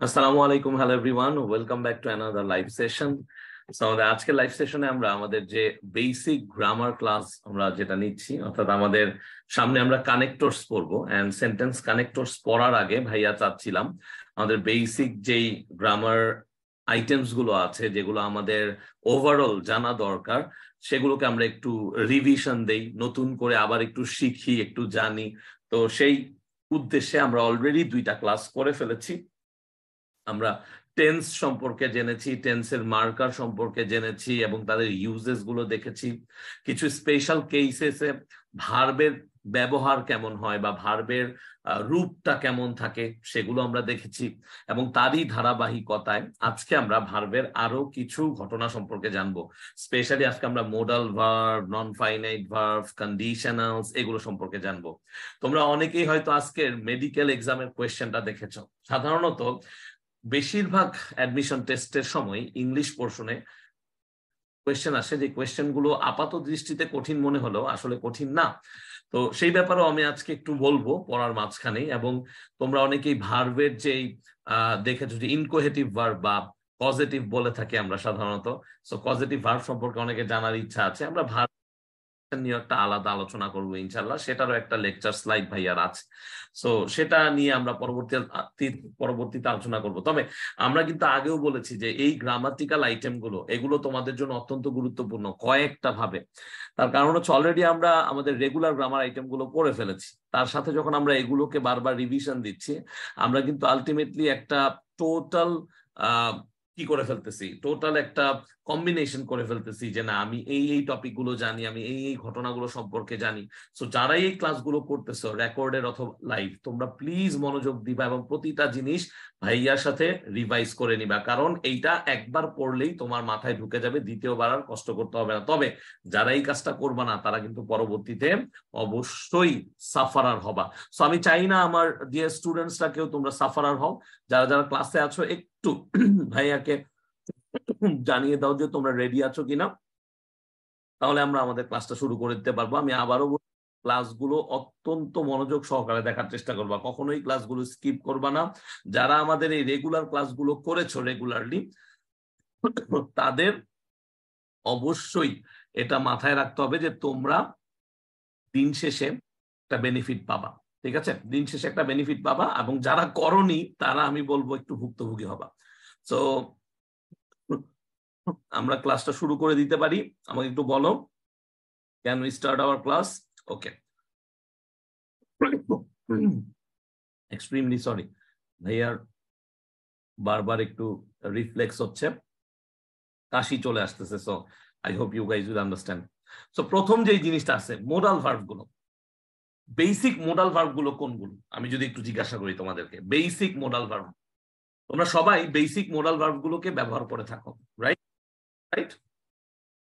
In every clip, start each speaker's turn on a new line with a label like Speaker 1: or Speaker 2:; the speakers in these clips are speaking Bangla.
Speaker 1: আসসালামু আলাইকুম, hello everyone, welcome back to another live session. So আমাদের আজকের লাইভ সেশনে আমরা আমাদের যে বেসিক গ্রামার ক্লাস আমরা যেটা নিচ্ছি, অর্থাৎ আমাদের সামনে আমরা কানেক্টরস পড়বো। অ্যান্ড সেন্টেন্স কানেক্টরস পড়ার আগে ভাইয়া চাচ্ছিলাম আমাদের বেসিক যেই গ্রামার আইটেমস গুলো আছে, যেগুলো আমাদের ওভারঅল জানা দরকার, সেগুলোকে আমরা একটু রিভিশন দেই, নতুন করে আবার একটু শিখি, একটু জানি। তো সেই উদ্দেশ্যে আমরা অলরেডি 2টা ক্লাস করে ফেলেছি। আমরা টেন্স সম্পর্কে জেনেছি, টেন্সের মার্কার সম্পর্কে জেনেছি এবং তাদের ইউজেস গুলো দেখেছি। কিছু স্পেশাল কেসেসে ভার্বের ব্যবহার কেমন হয় বা ভার্বের রূপটা কেমন থাকে সেগুলো আমরা দেখেছি। এবং তারই ধারাবাহিকতায় আজকে আমরা ভার্বের আরো কিছু ঘটনা সম্পর্কে জানবো। স্পেশালি আজকে আমরা modal verb, non finite verb, conditionals এগুলো সম্পর্কে জানবো। তোমরা অনেকেই হয়তো আজকের মেডিকেল এক্সামের কোয়েশ্চেনটা দেখেছো। সাধারণত বেশিরভাগ অ্যাডমিশন টেস্টের সময় ইংলিশ পোর্শনে কোয়েশ্চেন আসে, যে কোয়েশ্চেন গুলো আপাত দৃষ্টিতে কঠিন মনে হলেও আসলে কঠিন না। তো সেই ব্যাপারেও আমি আজকে একটু বলবো পড়ার মাঝখানে। এবং তোমরা অনেকেই ভার্বের যেই দেখেছো যে ইনকোহেটিভ ভার্ব বা পজিটিভ বলে থাকি আমরা সাধারণত। সো পজিটিভ ভার্ব সম্পর্কে অনেকে জানার ইচ্ছা আছে। আমরা ভার্ব নিয়ে একটা আলাদা আলোচনা করবো ইনশাল্লাহ, সেটারও একটা লেকচার স্লাইড ভাইয়ার আছে। সো সেটা নিয়ে আমরা পরবর্তীতে আলোচনা করব। তবে আমরা কিন্তু আগেও বলেছি যে এই গ্রামাটিক্যাল আইটেম গুলো, এগুলো তোমাদের জন্য অত্যন্ত গুরুত্বপূর্ণ কয়েকটা ভাবে। তার কারণ হচ্ছে অলরেডি আমরা আমাদের রেগুলার গ্রামার আইটেম গুলো পড়ে ফেলেছি, তার সাথে যখন আমরা এগুলোকে বারবার রিভিশন দিচ্ছি, আমরা কিন্তু আলটিমেটলি একটা টোটাল কি করে ফেলতেছি, টোটাল একটা কম্বিনেশন করে ফেলতেছি যে না, আমি এই এই টপিক গুলো জানি, আমি এই এই ঘটনাগুলো সম্পর্কে জানি। সো যারাই এই ক্লাসগুলো করতেছো রেকর্ডের অথবা লাইভ, তোমরা প্লিজ মনোযোগ দিবা এবং প্রতিটা জিনিস ভাইয়ার সাথে রিভাইজ করে নিবা, কারণ এইটা একবার পড়লেই তোমার মাথায় ঢুকে যাবে, দ্বিতীয়বার আর কষ্ট করতে হবে না। তবে যারা এই কাজটা করবা না, তারা কিন্তু পরবর্তীতে অবশ্যই সাফারার হবা। সো আমি চাই না আমার ডিয়ার স্টুডেন্টসরা কেউ তোমরা সাফারার হও। যারা যারা ক্লাসে আছো একটু ভাইয়াকে জানিয়ে দাও যে তোমরা রেডি আছো কিনা, তাহলে আমরা আমাদের ক্লাসটা শুরু করে দিতে পারবো। আমি আবারও ক্লাসগুলো অত্যন্ত মনোযোগ সহকারে দেখার চেষ্টা করবা, কখনোই ক্লাসগুলো স্কিপ করবা না। যারা আমাদের এই রেগুলার ক্লাসগুলো করেছো রেগুলারলি, তাদের অবশ্যই এটা মাথায় রাখতে হবে যে তোমরা দিন শেষে একটা বেনিফিট পাবা। ঠিক আছে, দিন শেষে একটা বেনিফিট পাবা, এবং যারা করনি তারা আমি বলবো একটু ভুক্তভোগী হবা। সো আমরা ক্লাসটা শুরু করে দিতে পারি। আমাকে একটু বলো, can we start our class? Okay, extremely sorry, ভাইয়ার বারবার একটু রিফ্লেক্স হচ্ছে, কাশি চলে আসতেছে। So I hope you guys will understand. So প্রথম যে জিনিসটা আছে, মোডাল ভার্ব গুলো। বেসিক মোডাল ভার্ব গুলো কোনগুলো আমি যদি একটু জিজ্ঞাসা করি তোমাদেরকে, বেসিক মোডাল ভার্ব, তোমরা সবাই বেসিক মোডাল ভার্ব গুলোকে ব্যবহার করে থাকো, রাইট? রাইট,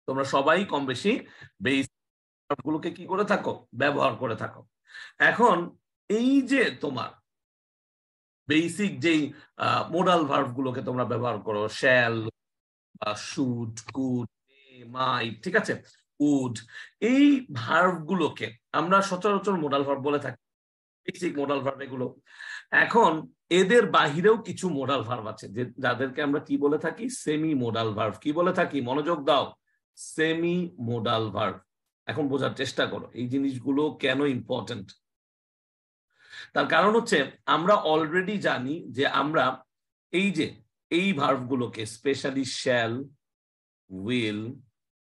Speaker 1: তোমরা সবাই কম বেশি বেসিক ভার্ব গুলোকে কি করে থাকো, ব্যবহার করে থাকো। এখন এই যে তোমার বেসিক যেই মোডাল ভার্ব গুলোকে তোমরা ব্যবহার করো, শ্যাল, শুড, কুড, মাইট, ঠিক আছে, উড, এই ভার্ব গুলোকে আমরা সচরাচর মোডাল ভার্ব বলে থাকি, বেসিক মোডাল ভার্ব এগুলো। এখন এদের বাহিরেও কিছু মোডাল ভার্ব আছে যাদেরকে আমরা কি বলে থাকি, সেমি মোডাল ভার্ব। কি বলে থাকি, মনোযোগ দাও, সেমি মোডাল ভার্ব। এখন বোঝার চেষ্টা করো এই জিনিসগুলো কেন ইম্পর্টেন্ট। তার কারণ হচ্ছে আমরা অলরেডি জানি যে আমরা এই যে এই ভার্ব গুলোকে, স্পেশালি শ্যাল, উইল,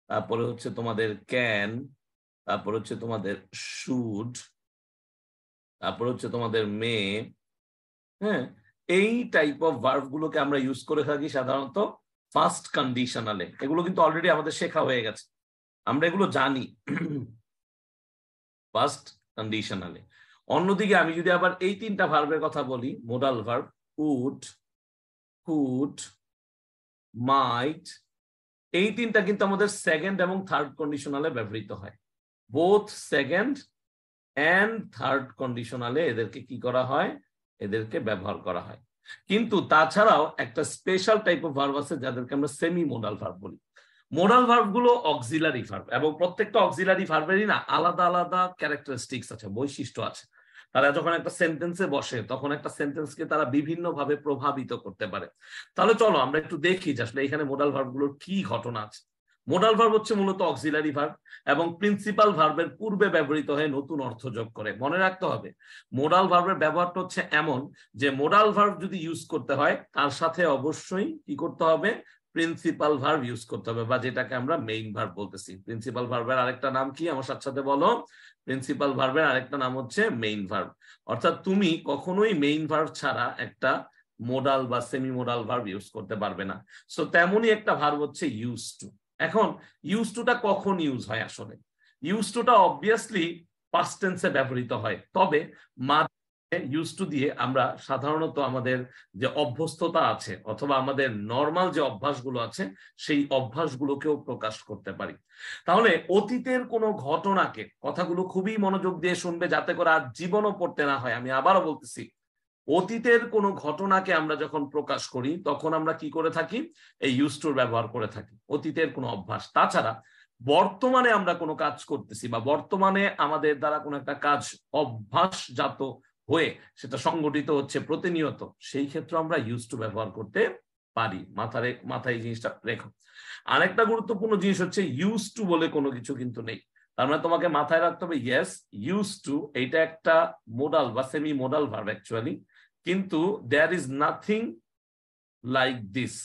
Speaker 1: তারপরে হচ্ছে তোমাদের ক্যান, তারপর হচ্ছে তোমাদের শুড, তারপর হচ্ছে তোমাদের মে, হ্যাঁ, এই টাইপ অফ ভার্ব গুলোকে আমরা ইউজ করে থাকি সাধারণত ফার্স্ট কন্ডিশনালে। এগুলো কিন্তু অলরেডি আমাদের শেখা হয়ে গেছে, আমরা এগুলো জানি ফার্স্ট কন্ডিশনালে। অন্যদিকে আমি যদি আবার এই 3টা ভার্বের কথা বলি, মোডাল ভার্ব, উড, কুড, মাইট, এই 3টা কিন্তু আমাদের সেকেন্ড এবং থার্ড কন্ডিশনালে ব্যবহৃত হয়। বোথ সেকেন্ড এন্ড থার্ড কন্ডিশনালে এদেরকে কি করা হয়, এদেরকে ব্যবহার করা হয়। কিন্তু তাছাড়াও একটা স্পেশাল টাইপ অফ ভার্ব আছে যাদেরকে আমরা সেমি মোডাল ভার্ব বলি। মোডাল ভার্ব গুলো অক্সিলারি ভার্ব, এবং প্রত্যেকটা অক্সিলারি ভার্বেরই না আলাদা আলাদা ক্যারেক্টারিস্টিক্স আছে, বৈশিষ্ট্য আছে। তারা যখন একটা সেন্টেন্সে বসে তখন একটা সেন্টেন্সকে তারা বিভিন্ন ভাবে প্রভাবিত করতে পারে। তাহলে চলো আমরা একটু দেখি যে আসলে এখানে মোডাল ভার্বগুলোর কি ঘটনা আছে। মোডাল ভার্ব হচ্ছে মূলত অক্সিলারি ভার্ব এবং প্রিন্সিপাল ভার্বের পূর্বে ব্যবহৃত হয়ে নতুন অর্থ যোগ করে। মনে রাখতে হবে মোডাল ভার্বের ব্যবহারটা হচ্ছে এমন যে মোডাল ভার্ব যদি ইউজ করতে হয় তার সাথে অবশ্যই কি করতে হবে, প্রিন্সিপাল ভার্ব ইউজ করতে হবে, বা যেটাকে আমরা মেইন ভার্ব বলতেছি। প্রিন্সিপাল ভার্বের আরেকটা নাম কি আমার সাথে বলো? প্রিন্সিপাল ভার্বের আরেকটা নাম হচ্ছে মেইন ভার্ব। অর্থাৎ তুমি কখনোই মেইন ভার্ব ছাড়া একটা মোডাল বা সেমি মোডাল ভার্ব ইউজ করতে পারবে না। সো তেমনই একটা ভার্ব হচ্ছে ইউজ টু। এখন ইউজ টুটা কখন ইউজ হয়? আসলে ইউজ টুটা অবভিয়াসলি পাস্ট টেন্সে ব্যবহৃত হয়, তবে ইউজ টু দিয়ে আমরা সাধারণত আমাদের যে অভ্যস্ততা আছে অথবা আমাদের নর্মাল যে অভ্যাসগুলো আছে সেই অভ্যাসগুলোকেও প্রকাশ করতে পারি। তাহলে অতীতের কোনো ঘটনাকে, কথাগুলো খুবই মনোযোগ দিয়ে শুনবে যাতে করে আর জীবনও পড়তে না হয়, আমি আবারও বলতেছি, অতীতের কোনো ঘটনাকে আমরা যখন প্রকাশ করি তখন আমরা কি করে থাকি? এই ইউজ টুর ব্যবহার করে থাকি, অতীতের কোনো অভ্যাস। তাছাড়া বর্তমানে আমরা কোনো কাজ করতেছি বা বর্তমানে আমাদের দ্বারা কোনো একটা কাজ অভ্যাসজাত হয়ে সেটা সংগঠিত হচ্ছে প্রতিনিয়ত, সেই ক্ষেত্রে আমরা ইউজ টু ব্যবহার করতে পারি। মাথায় এই জিনিসটা রেখো। আরেকটা গুরুত্বপূর্ণ জিনিস হচ্ছে ইউজ টু বলে কোনো কিছু কিন্তু নেই। তার মানে তোমাকে মাথায় রাখতে হবে ইয়েস ইউজ টু এইটা একটা মোডাল বা সেমি মোডাল ভার্ব অ্যাকচুয়ালি, কিন্তু there is nothing like this.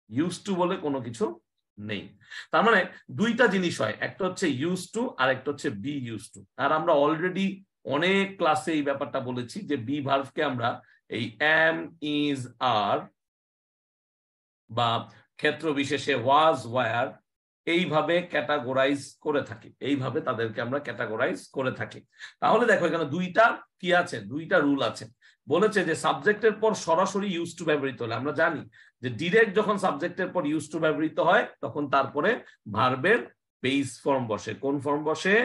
Speaker 1: Use to বলে কোনো কিছু নেই। তার মানে দুইটা জিনিস হয়, একটা হচ্ছে ইউজ টু আর একটা হচ্ছে বি ইউজ টু। আর আমরা অলরেডি অনেক ক্লাসে এই ব্যাপারটা বলেছি যে বি ভার্বকে আমরা এই এম, ইজ, আর বা ক্ষেত্র বিশেষে ওয়াজ, ওয়ার এইভাবে ক্যাটাগোরাইজ করে থাকি, এইভাবে তাদেরকে আমরা ক্যাটাগোরাইজ করে থাকি। তাহলে দেখো এখানে দুইটা কি আছে, দুইটা রুল আছে। বলেছে যে সাবজেক্টের পর সরাসরি ইউজ টু ব্যবহৃত হলে, আমরা জানি যে ডিরেক্ট যখন সাবজেক্টের পর ইউজ টু ব্যবহৃত হয় তখন তারপরে ভার্বের বেস ফর্ম বসে। কোন ফর্ম বসে?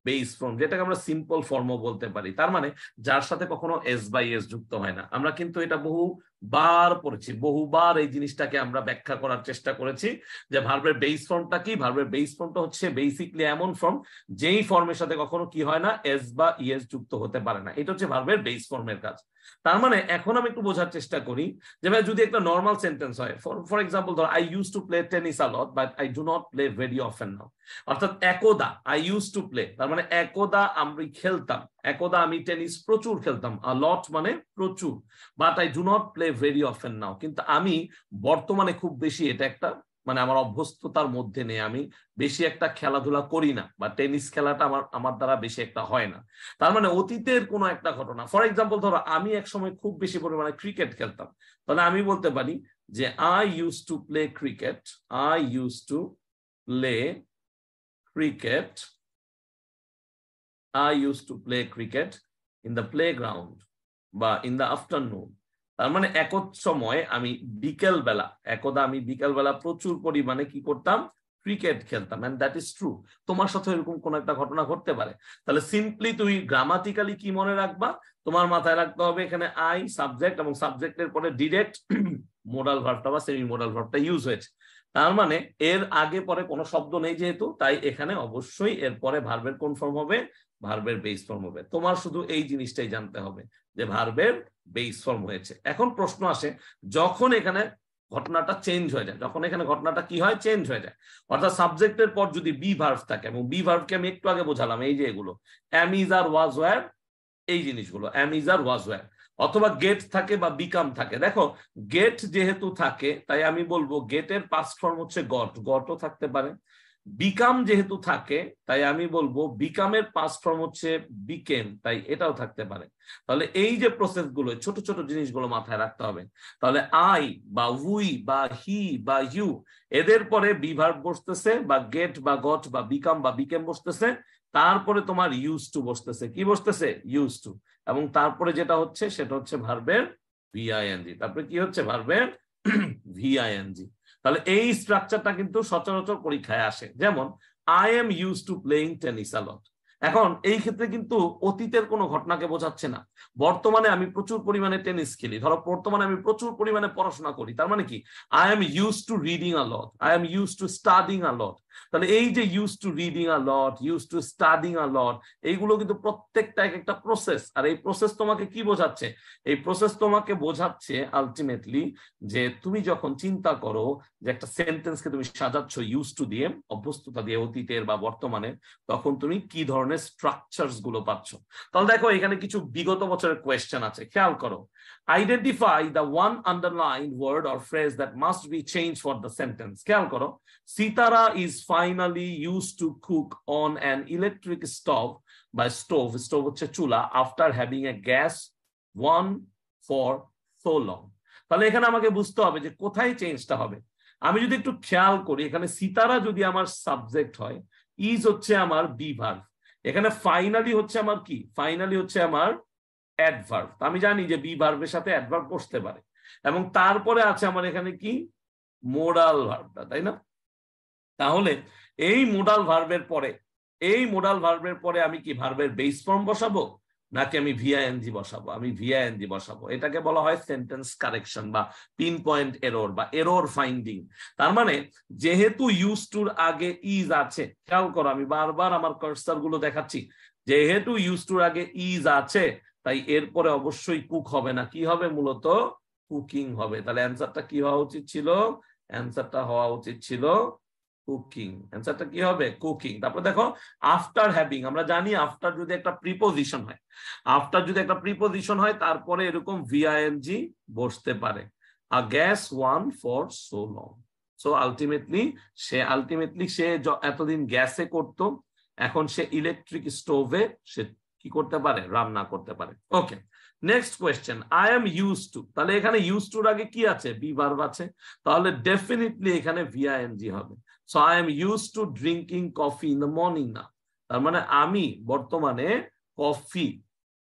Speaker 1: বেস ফর্ম, যেটাকে আমরা সিম্পল ফর্মও বলতে পারি। তার মানে যার সাথে কখনো এস বাই এস যুক্ত হয় না। আমরা কিন্তু এটা বহুবার পড়েছি, বহুবার এই জিনিসটাকে আমরা ব্যাখ্যা করার চেষ্টা করেছি যে ভার্বের বেস ফর্মটা কি। ভার্বের বেস ফর্মটা হচ্ছে বেসিকলি এমন ফর্ম যেই ফর্মের সাথে কখনো কি হয় না, এস বা ইএস যুক্ত হতে পারে না। এটা হচ্ছে ভার্বের বেস ফর্মের কাজ। তার মানে এখন আমি একটু বোঝার চেষ্টা করি যে ভাই যদি একটা নর্মাল সেন্টেন্স হয়, ফর এক্সাম্পল ধর I use to play tennis a lot but I do not play very often now. অর্থাৎ একদা আই ইউজ টু প্লে, তার মানে একদা আমি খেলতাম, একদা আমি টেনিস প্রচুর খেলতাম, আ লট মানে প্রচুর, but I do not play very often now, কিন্তু আমি বর্তমানে খুব বেশি এটা একটা মানে আমার অভ্যস্ততার মধ্যে নেই, আমি বেশি একটা খেলাধুলা করি না বা টেনিস খেলাটা আমার দ্বারা বেশি একটা হয় না। তার মানে অতীতের কোনো একটা ঘটনা। ফর এক্সাম্পল ধরো আমি একসময় খুব বেশি পরিমাণে ক্রিকেট খেলতাম, তাহলে আমি বলতে পারি যে I use to play cricket, I use to play cricket, I used to play cricket in the playground বা in the afternoon। তার মানে একত সময় আমি বিকেল বেলা, একদা আমি বিকেল বেলা প্রচুর পরিমাণে কি করতাম? ক্রিকেট খেলতাম। And that is true. তোমার সাথে এরকম কোন একটা ঘটনা ঘটতে পারে। তাহলে সিম্পলি তুমি গ্রামাটিক্যালি কি মনে রাখবা? তোমার মাথায় রাখতে হবে এখানে আই সাবজেক্ট এবং সাবজেক্টের পরে ডিরেক্ট মোডাল ভার্বটা বা সেমি মোডাল ভার্বটা ইউজ হয়েছে। তার মানে এর আগে পরে কোনো শব্দ নেই যেহেতু, তাই এখানে অবশ্যই এর পরে ভার্বের কোন ফর্ম হবে? ভার্বের বেস ফর্ম হবে। তোমার শুধু এই জিনিসটাই জানতে হবে যে ভার্বের বেস ফর্ম হয়েছে। এখন প্রশ্ন আসে যখন এখানে ঘটনাটা চেঞ্জ হয়ে যায়, যখন এখানে ঘটনাটা কি হয়? চেঞ্জ হয়ে যায়। অর্থাৎ সাবজেক্টের পর যদি বি ভার্ব থাকে, এবং বি ভার্বকে আমি একটু আগে বোঝালাম, এই যে এগুলো অ্যাম, ইজ, আর, ওয়াজ, ওয়্যার, এই জিনিসগুলো অ্যাম, ইজ, আর, ওয়াজ, ওয়্যার, অথবা গেট থাকে বা বিকাম থাকে। দেখো গেট যেহেতু থাকে তাই আমি বলবো গেটের পাস্ট ফর্ম হচ্ছে গট, গটও থাকতে পারে। বিকাম যেহেতু থাকে তাই আমি বলবো বিকামের পাস্ট ফর্ম হচ্ছে বিকেম, তাই এটাও থাকতে পারে। তাহলে এই যে প্রসেস গুলো, ছোট ছোট জিনিসগুলো মাথায় রাখতে হবে। তাহলে আই বা উই বা হি বা ইউ, এদের পরে বি ভার্ব বসতেছে বা গেট বা গট বা বিকাম বা বিকেম বসতেছে, তারপরে তোমার ইউজ টু বসতেছে। কি বসতেছে? Use to. এবং তারপরে যেটা হচ্ছে সেটা হচ্ছে ভার্বের ভিআইএনজি। তারপরে কি হচ্ছে? ভার্বের ভিআইএনজি। তাহলে এই স্ট্রাকচারটা কিন্তু সচরাচর পরীক্ষায় আসে। যেমন I am use to playing tennis a lot. এখন এই ক্ষেত্রে কিন্তু অতীতের কোনো ঘটনাকে বোঝাচ্ছে না। বর্তমানে আমি প্রচুর পরিমাণে টেনিস খেলি, ধরো বর্তমানে আমি প্রচুর পরিমাণে পড়াশোনা করি, তার মানে কি? I am use to reading a lot, I am use to studying a lot. তাহলে এই যে use to reading a lot, use to studying a lot, এইগুলো কিন্তু প্রত্যেকটা এক একটা প্রসেস। আর এই প্রসেস তোমাকে কি বোঝাচ্ছে? এই প্রসেস তোমাকে বোঝাচ্ছে আলটিমেটলি যে তুমি যখন চিন্তা করো যে একটা সেন্টেন্সকে তুমি সাজাচ্ছ ইউজ টু দিয়ে, অভ্যস্ততা দিয়ে, অতীতের বা বর্তমানে, তখন তুমি কি ধরনের স্ট্রাকচারস গুলো পাচ্ছ। তাহলে দেখো এখানে কিছু বিগত বছরের কোয়েশ্চেন আছে, খেয়াল করো। Identify the one underline word or phrase that must be change for the sentence. খেয়াল করো, Sitara is finally use to cook on an electric stove বা স্টোভ, স্টোভ হচ্ছে চুলা, after having a gas one for so long. তাহলে এখানে আমাকে বুঝতে হবে যে কোথায় চেঞ্জটা হবে। আমি যদি একটু খেয়াল করি, এখানে সিতারা যদি আমার সাবজেক্ট হয়, ইজ হচ্ছে আমার বি ভার্ব, এখানে ফাইনালি হচ্ছে আমার কি? ফাইনালি হচ্ছে আমার অ্যাডভার্ব। আমি জানি যে বি ভার্বের সাথে অ্যাডভার্ব বসতে পারে, এবং তারপরে আছে আমার এখানে কি? মোডাল ভার্বটা, তাই না? তাহলে এই মোডাল ভার্বের পরে আমি কি ভার্বের বেস ফর্ম বসাবো, নাকি আমি ভিআইএনজি বসাবো? আমি ভিআইএনজি বসাবো। এটাকে বলা হয় সেন্টেন্স কারেকশন বা পিন পয়েন্ট এরর বা এরর ফাইন্ডিং। তার মানে যেহেতু ইউজ টুর আগে ইজ আছে, খেয়াল করো আমি বারবার আমার কার্সার গুলো দেখাচ্ছি, যেহেতু ইউজ টুর আগে ইজ আছে, তাই এরপরে অবশ্যই কুক হবে না, কি হবে? মূলত কুকিং হবে। তাহলে অ্যান্সারটা কি হওয়া উচিত ছিল? অ্যান্সারটা হওয়া উচিত ছিল কুকিং। অ্যান্সারটা কি হবে? কুকিং। তারপর দেখো, আফটার হ্যাভিং, আমরা জানি আফটার যদি একটা প্রিপোজিশন হয়, তারপরে এরকম ভিআইএনজি বসতে পারে। A gas one for so long. So ultimately সে এতদিন গ্যাসে করতো, এখন সে ইলেকট্রিক স্টোভে সে কি করতে পারে? রান্না করতে পারে। Okay, next question, I am use to. তাহলে এখানে ইউজ টুর আগে কি আছে? বি ভার্ব আছে, তাহলে ডেফিনেটলি এখানে ভিআইএনজি হবে। So I am use to drinking coffee in the morning না, তার মানে আমি বর্তমানে কফি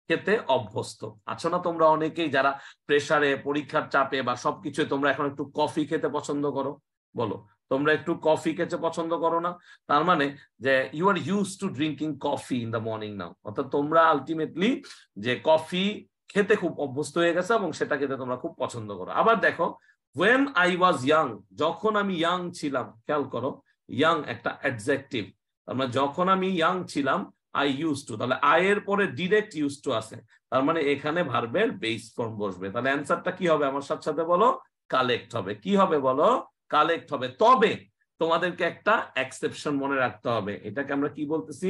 Speaker 1: খেতে অভ্যস্ত। আছো না তোমরা অনেকেই যারা প্রেসারে, পরীক্ষার চাপে বা সবকিছু তোমরা এখন একটু কফি খেতে পছন্দ করো? বলো, তোমরা একটু কফি খেতে পছন্দ করো না? তার মানে যে you are use to drinking coffee in the morning now, অর্থাৎ তোমরা আলটিমেটলি যে কফি খেতে খুব অভ্যস্ত হয়ে গেছে এবং সেটা খেতে তোমরা খুব পছন্দ করো। আবার দেখো, when I was young, যখন আমি ইয়াং ছিলাম, খেয়াল করো ইয়াং একটা অ্যাডজেক্টিভ, তার মানে যখন আমি ইয়াং ছিলাম আই ইউজ টু, তাহলে আই এর পরে ডিরেক্ট ইউজ টু আছে, তার মানে এখানে ভার্বের বেস ফর্ম বসবে। তাহলে অ্যান্সারটা কি হবে? আমার সাথে সাথে বলো, কালেক্ট হবে। কি হবে বলো? কালেক্ট হবে। তবে তোমাদেরকে একটা এক্সেপশন মনে রাখতে হবে। এটাকে আমরা কি বলতেছি?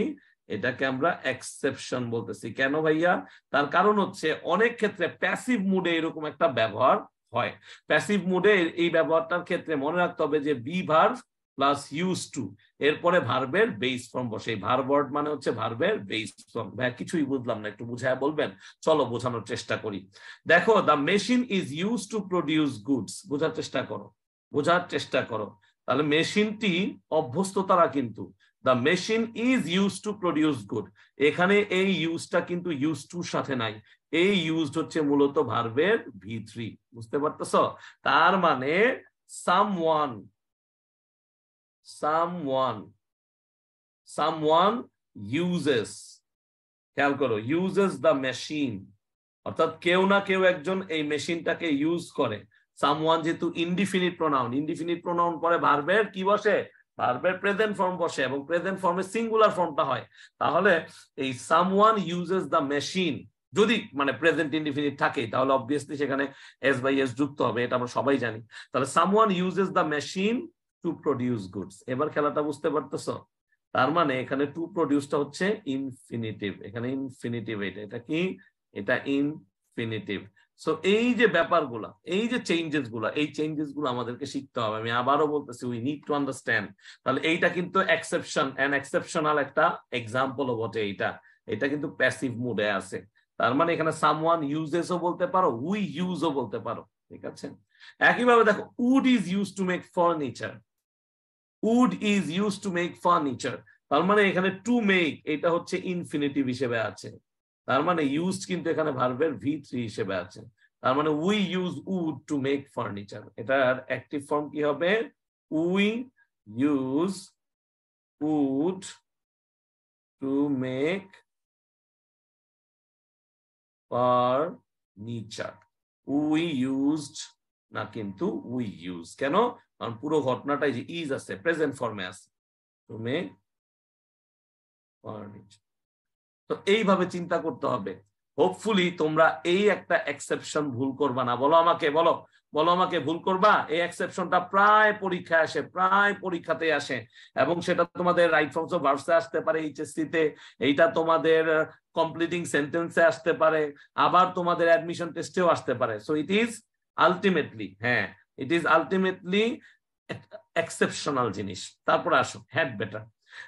Speaker 1: এটাকে আমরা এক্সেপশন বলতেছি। কেন ভাইয়া? তার কারণ হচ্ছে অনেক ক্ষেত্রে প্যাসিভ মুডে এরকম একটা ব্যবহার হয়। প্যাসিভ মুডে এই ব্যবহারটার ক্ষেত্রে মনে রাখতে হবে যে be verb plus use to, এরপরে ভার্বের বেস ফর্ম বসে। ভার্ব ওয়ার্ড মানে হচ্ছে ভার্বের বেস ফর্ম। ভাইয়া কিছুই বুঝলাম না, একটু বুঝায় বলবেন? চলো বোঝানোর চেষ্টা করি। দেখো, the machine is use to produce goods. বোঝার চেষ্টা করো, বোঝার চেষ্টা করো। তাহলে মেশিনটি অভ্যস্ত তারা, কিন্তু the machine is use to produce good, এখানে এই ইউজটা কিন্তু ইউজ টুর সাথে নাই, এই ইউজড হচ্ছে মূলত ভার্বের V3। বুঝতে পারতেছ? তার মানে someone uses, খেয়াল করো, uses the machine, অর্থাৎ কেউ না কেউ একজন এই মেশিনটাকে ইউজ করে। সামওয়ান যেহেতু ইনডিফিনিট প্রোনাউন পরে ভার্বের কি বসে? ভার্বের প্রেজেন্ট ফর্ম বসে, এবং প্রেজেন্ট ফর্মে সিঙ্গুলার ফর্মটা হয়। তাহলে এই সামওয়ান ইউজেস দ্য মেশিন যদি মানে প্রেজেন্ট ইনডিফিনিট থাকে, তাহলে অবভিয়াসলি সেখানে এস বাই এস যুক্ত হবে, এটা আমরা সবাই জানি। তাহলে someone uses the machine to produce goods. এবার খেলাটা বুঝতে পারতেছ? তার মানে এখানে টু প্রডিউসটা হচ্ছে ইনফিনিটিভ, এখানে ইনফিনিটিভ, এটা কি? এটা ইনফিনিটিভ। সো এই যে ব্যাপারগুলা, এই যে চেঞ্জেস গুলো আমাদেরকে শিখতে হবে। আমি আবারও বলতেছি, উই নিড টু আন্ডারস্ট্যান্ড। তাহলে এইটা কিন্তু এক্সেপশন, এক্সেপশনাল একটা এক্সাম্পলও বটে। এটা কিন্তু প্যাসিভ মুডে আছে। তার মানে এখানে সামওয়ান ইউজেসও বলতে পারো, উই ইউজও বলতে পারো। ঠিক আছে? একইভাবে দেখো, wood is use to make furniture, wood is use to make furniture, তার মানে এখানে টু মেক এটা হচ্ছে ইনফিনিটিভ হিসেবে আছে। তার মানে ইউজ কিন্তু এখানে ভার্বের V3 হিসেবে আছে। তার মানে we use wood to make furniture, এটার অ্যাক্টিভ ফর্ম কি হবে? We use wood to make furniture. We used না, কিন্তু উই ইউজ। কেন? কারণ পুরো ঘটনাটাই যে ইজ আছে, প্রেজেন্ট ফর্মে আছে। তুমি তো এইভাবে চিন্তা করতে হবে। হোপফুলি তোমরা এই একটা এক্সেপশন ভুল করবা না। বলো আমাকে ভুল করবা? এই এক্সেপশনটা প্রায় পরীক্ষায় আসে, প্রায় পরীক্ষাতে আসে, এবং সেটা তোমাদের রাইট ফর্মস অফ ভার্বসে আসতে পারে এইচএসসি তে, এইটা তোমাদের কমপ্লিটিং সেন্টেন্সে আসতে পারে, আবার তোমাদের অ্যাডমিশন টেস্টেও আসতে পারে। So it is ultimately exceptional জিনিস। তারপর আসো হ্যাড বেটার।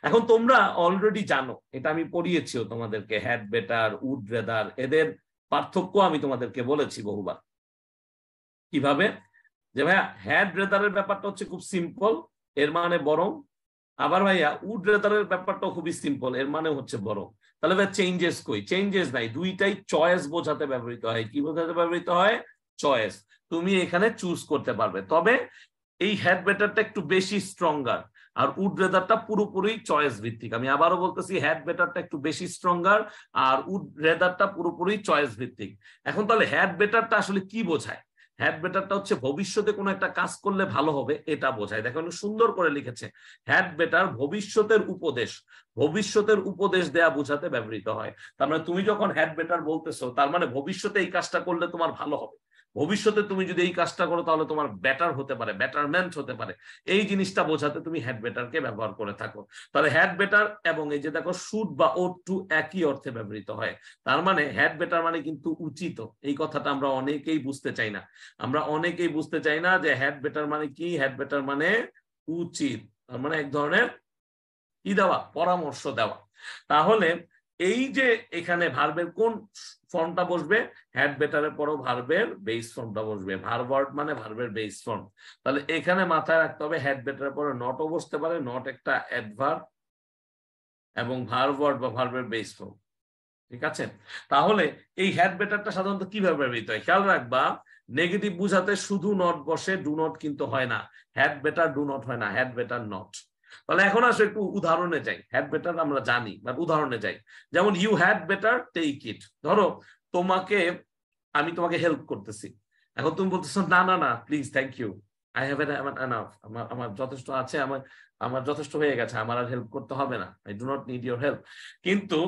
Speaker 1: এখন তোমরা অলরেডি জানো, এটা আমি পড়িয়েছিও তোমাদেরকে, হ্যাড বেটার, উড রেদার, এদের পার্থক্য আমি তোমাদেরকে বলেছি বহুবার। কিভাবে? যে ভাইয়া হ্যাড রেদারের ব্যাপারটা হচ্ছে খুব সিম্পল, এর মানে বরং। আবার ভাইয়া উড রেদারের ব্যাপারটাও খুবই সিম্পল, এর মানে হচ্ছে বরং। তাহলে ভাই চেঞ্জেস কই? চেঞ্জেস নাই, দুইটাই চয়েস বোঝাতে ব্যবহৃত হয়। কি বোঝাতে ব্যবহৃত হয়? চয়েস। তুমি এখানে চুজ করতে পারবে। তবে এই হ্যাড বেটারটা একটু বেশি স্ট্রঙ্গার, আর উড রেদারটা পুরোপুরি চয়েস ভিত্তিক। আমি আবারও বলতেছি, হ্যাড বেটারটা একটু বেশি স্ট্রঙ্গার, আর উড রেদারটা পুরোপুরি চয়েস ভিত্তিক। এখন তাহলে হ্যাড বেটারটা আসলে কি বোঝায়? হ্যাড বেটারটা হচ্ছে ভবিষ্যতে কোনো একটা কাজ করলে ভালো হবে, এটা বোঝায়। দেখো সুন্দর করে লিখেছে, হ্যাড বেটার ভবিষ্যতের উপদেশ দেয়া বোঝাতে ব্যবহৃত হয়। তার মানে তুমি যখন হ্যাড বেটার বলতেছো, তার মানে ভবিষ্যতে এই কাজটা করলে তোমার ভালো হবে, ভবিষ্যতে তুমি যদি এই কাজটা করো তাহলে তোমার বেটার হতে পারে, বেটারমেন্ট হতে পারে, এই জিনিসটা বোঝাতে তুমি হ্যাড বেটারকে ব্যবহার করে থাকো। তাহলে হ্যাড বেটার এবং এই যে দেখো শুড বা ওড টু একই অর্থে ব্যবহৃত হয়। তার মানে হ্যাড বেটার মানে কিন্তু উচিত। এই কথাটা আমরা অনেকেই বুঝতে চাই না, যে হ্যাড বেটার মানে কি? হ্যাড বেটার মানে উচিত, তার মানে এক ধরনের কি দেওয়া, পরামর্শ দেওয়া। তাহলে এই যে এখানে ভার্বের কোন ফর্মটা বসবে? হ্যাড বেটারের পরও ভার্বের বেস ফর্মটা বসবে। ভার্ব ওয়ার্ড মানে ভার্বের বেস ফর্ম। তাহলে এখানে মাথায় রাখতে হবে, হ্যাড বেটারের পরে নটও বসতে পারে, নট একটা অ্যাডভার্ব এবং ভার্ব ওয়ার্ড বা ভার্বের বেস ফর্ম। ঠিক আছে? তাহলে এই হ্যাড বেটারটা সাধারণত কিভাবে ব্যবহৃত হয়? খেয়াল রাখবা, নেগেটিভ বুঝাতে শুধু নট বসে, ডু নট কিন্তু হয় না। হ্যাড বেটার ডু নট হয় না, হ্যাড বেটার নট। তাহলে এখন আসো একটু উদাহরণে যাই। হ্যাড বেটার আমরা জানি, বাট উদাহরণে যাই। যেমন you had better take it. ধরো আমি তোমাকে হেল্প করতেছি, এখন তুমি বলতেছো না না না please thank you, I have enough, আমার যথেষ্ট আছে, আমার যথেষ্ট হয়ে গেছে, আমার আর হেল্প করতে হবে না, I do not need your help. কিন্তু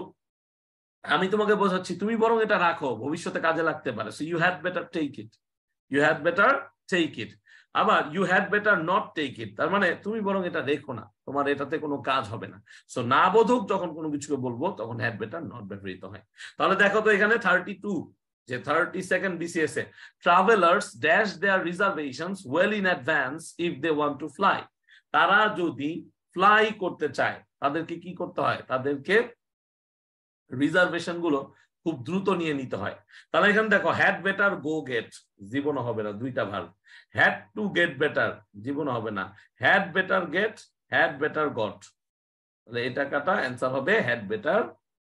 Speaker 1: আমি তোমাকে বোঝাচ্ছি তুমি বরং এটা রাখো, ভবিষ্যতে কাজে লাগতে পারে। So you had better take it, you had better take it. আবার you had better not take it, তার মানে তুমি বরং এটা রেখো না, তোমার এটাতে কোনো কাজ হবে না। সো না বোধক যখন কোনো কিছুকে বলবো তখন হ্যাড বেটার নট ব্যবহৃত হয়। তাহলে দেখো তো এখানে 32 যে 32nd BCS এ, travellers dash their reservations well in advance if they want to fly. তারা যদি ফ্লাই করতে চায় তাদেরকে কি করতে হয়? তাদেরকে রিজার্ভেশন গুলো খুব দ্রুত নিয়ে নিতে হয়। তাহলে এখানে দেখো, হ্যাড বেটার গো গেট, জীবনও হবে না, দুইটা verb. Had to get better, জীবনও হবে না। Had better get, had better got, তাহলে এটা কাটা, অ্যান্সার হবে হ্যাড বেটার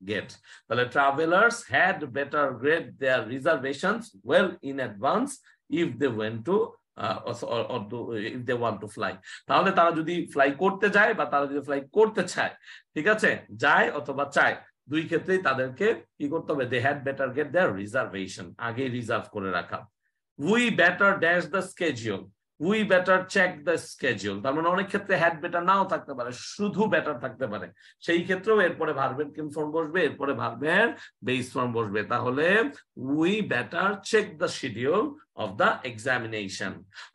Speaker 1: গেট। তাহলে travellers had better get their reservations well in advance if they went to if they want to fly. তাহলে তারা যদি ফ্লাই করতে যায় বা তারা যদি ফ্লাই করতে চায়, ঠিক আছে, যায় অথবা চায়, দুই ক্ষেত্রেই তাদেরকে কি করতে হবে? They had better get their reservation, আগে রিজার্ভ করে রাখা। We better dash the schedule, we better check the schedule. তার মানে অনেক ক্ষেত্রে হ্যাড বেটার নাও থাকতে পারে, শুধু বেটার থাকতে পারে। সেই ক্ষেত্রেও এরপরে ভার্বের কি ফর্ম বসবে? এরপরে ভার্বের বেস ফর্ম বসবে। তাহলে we better check the schedule of the examination.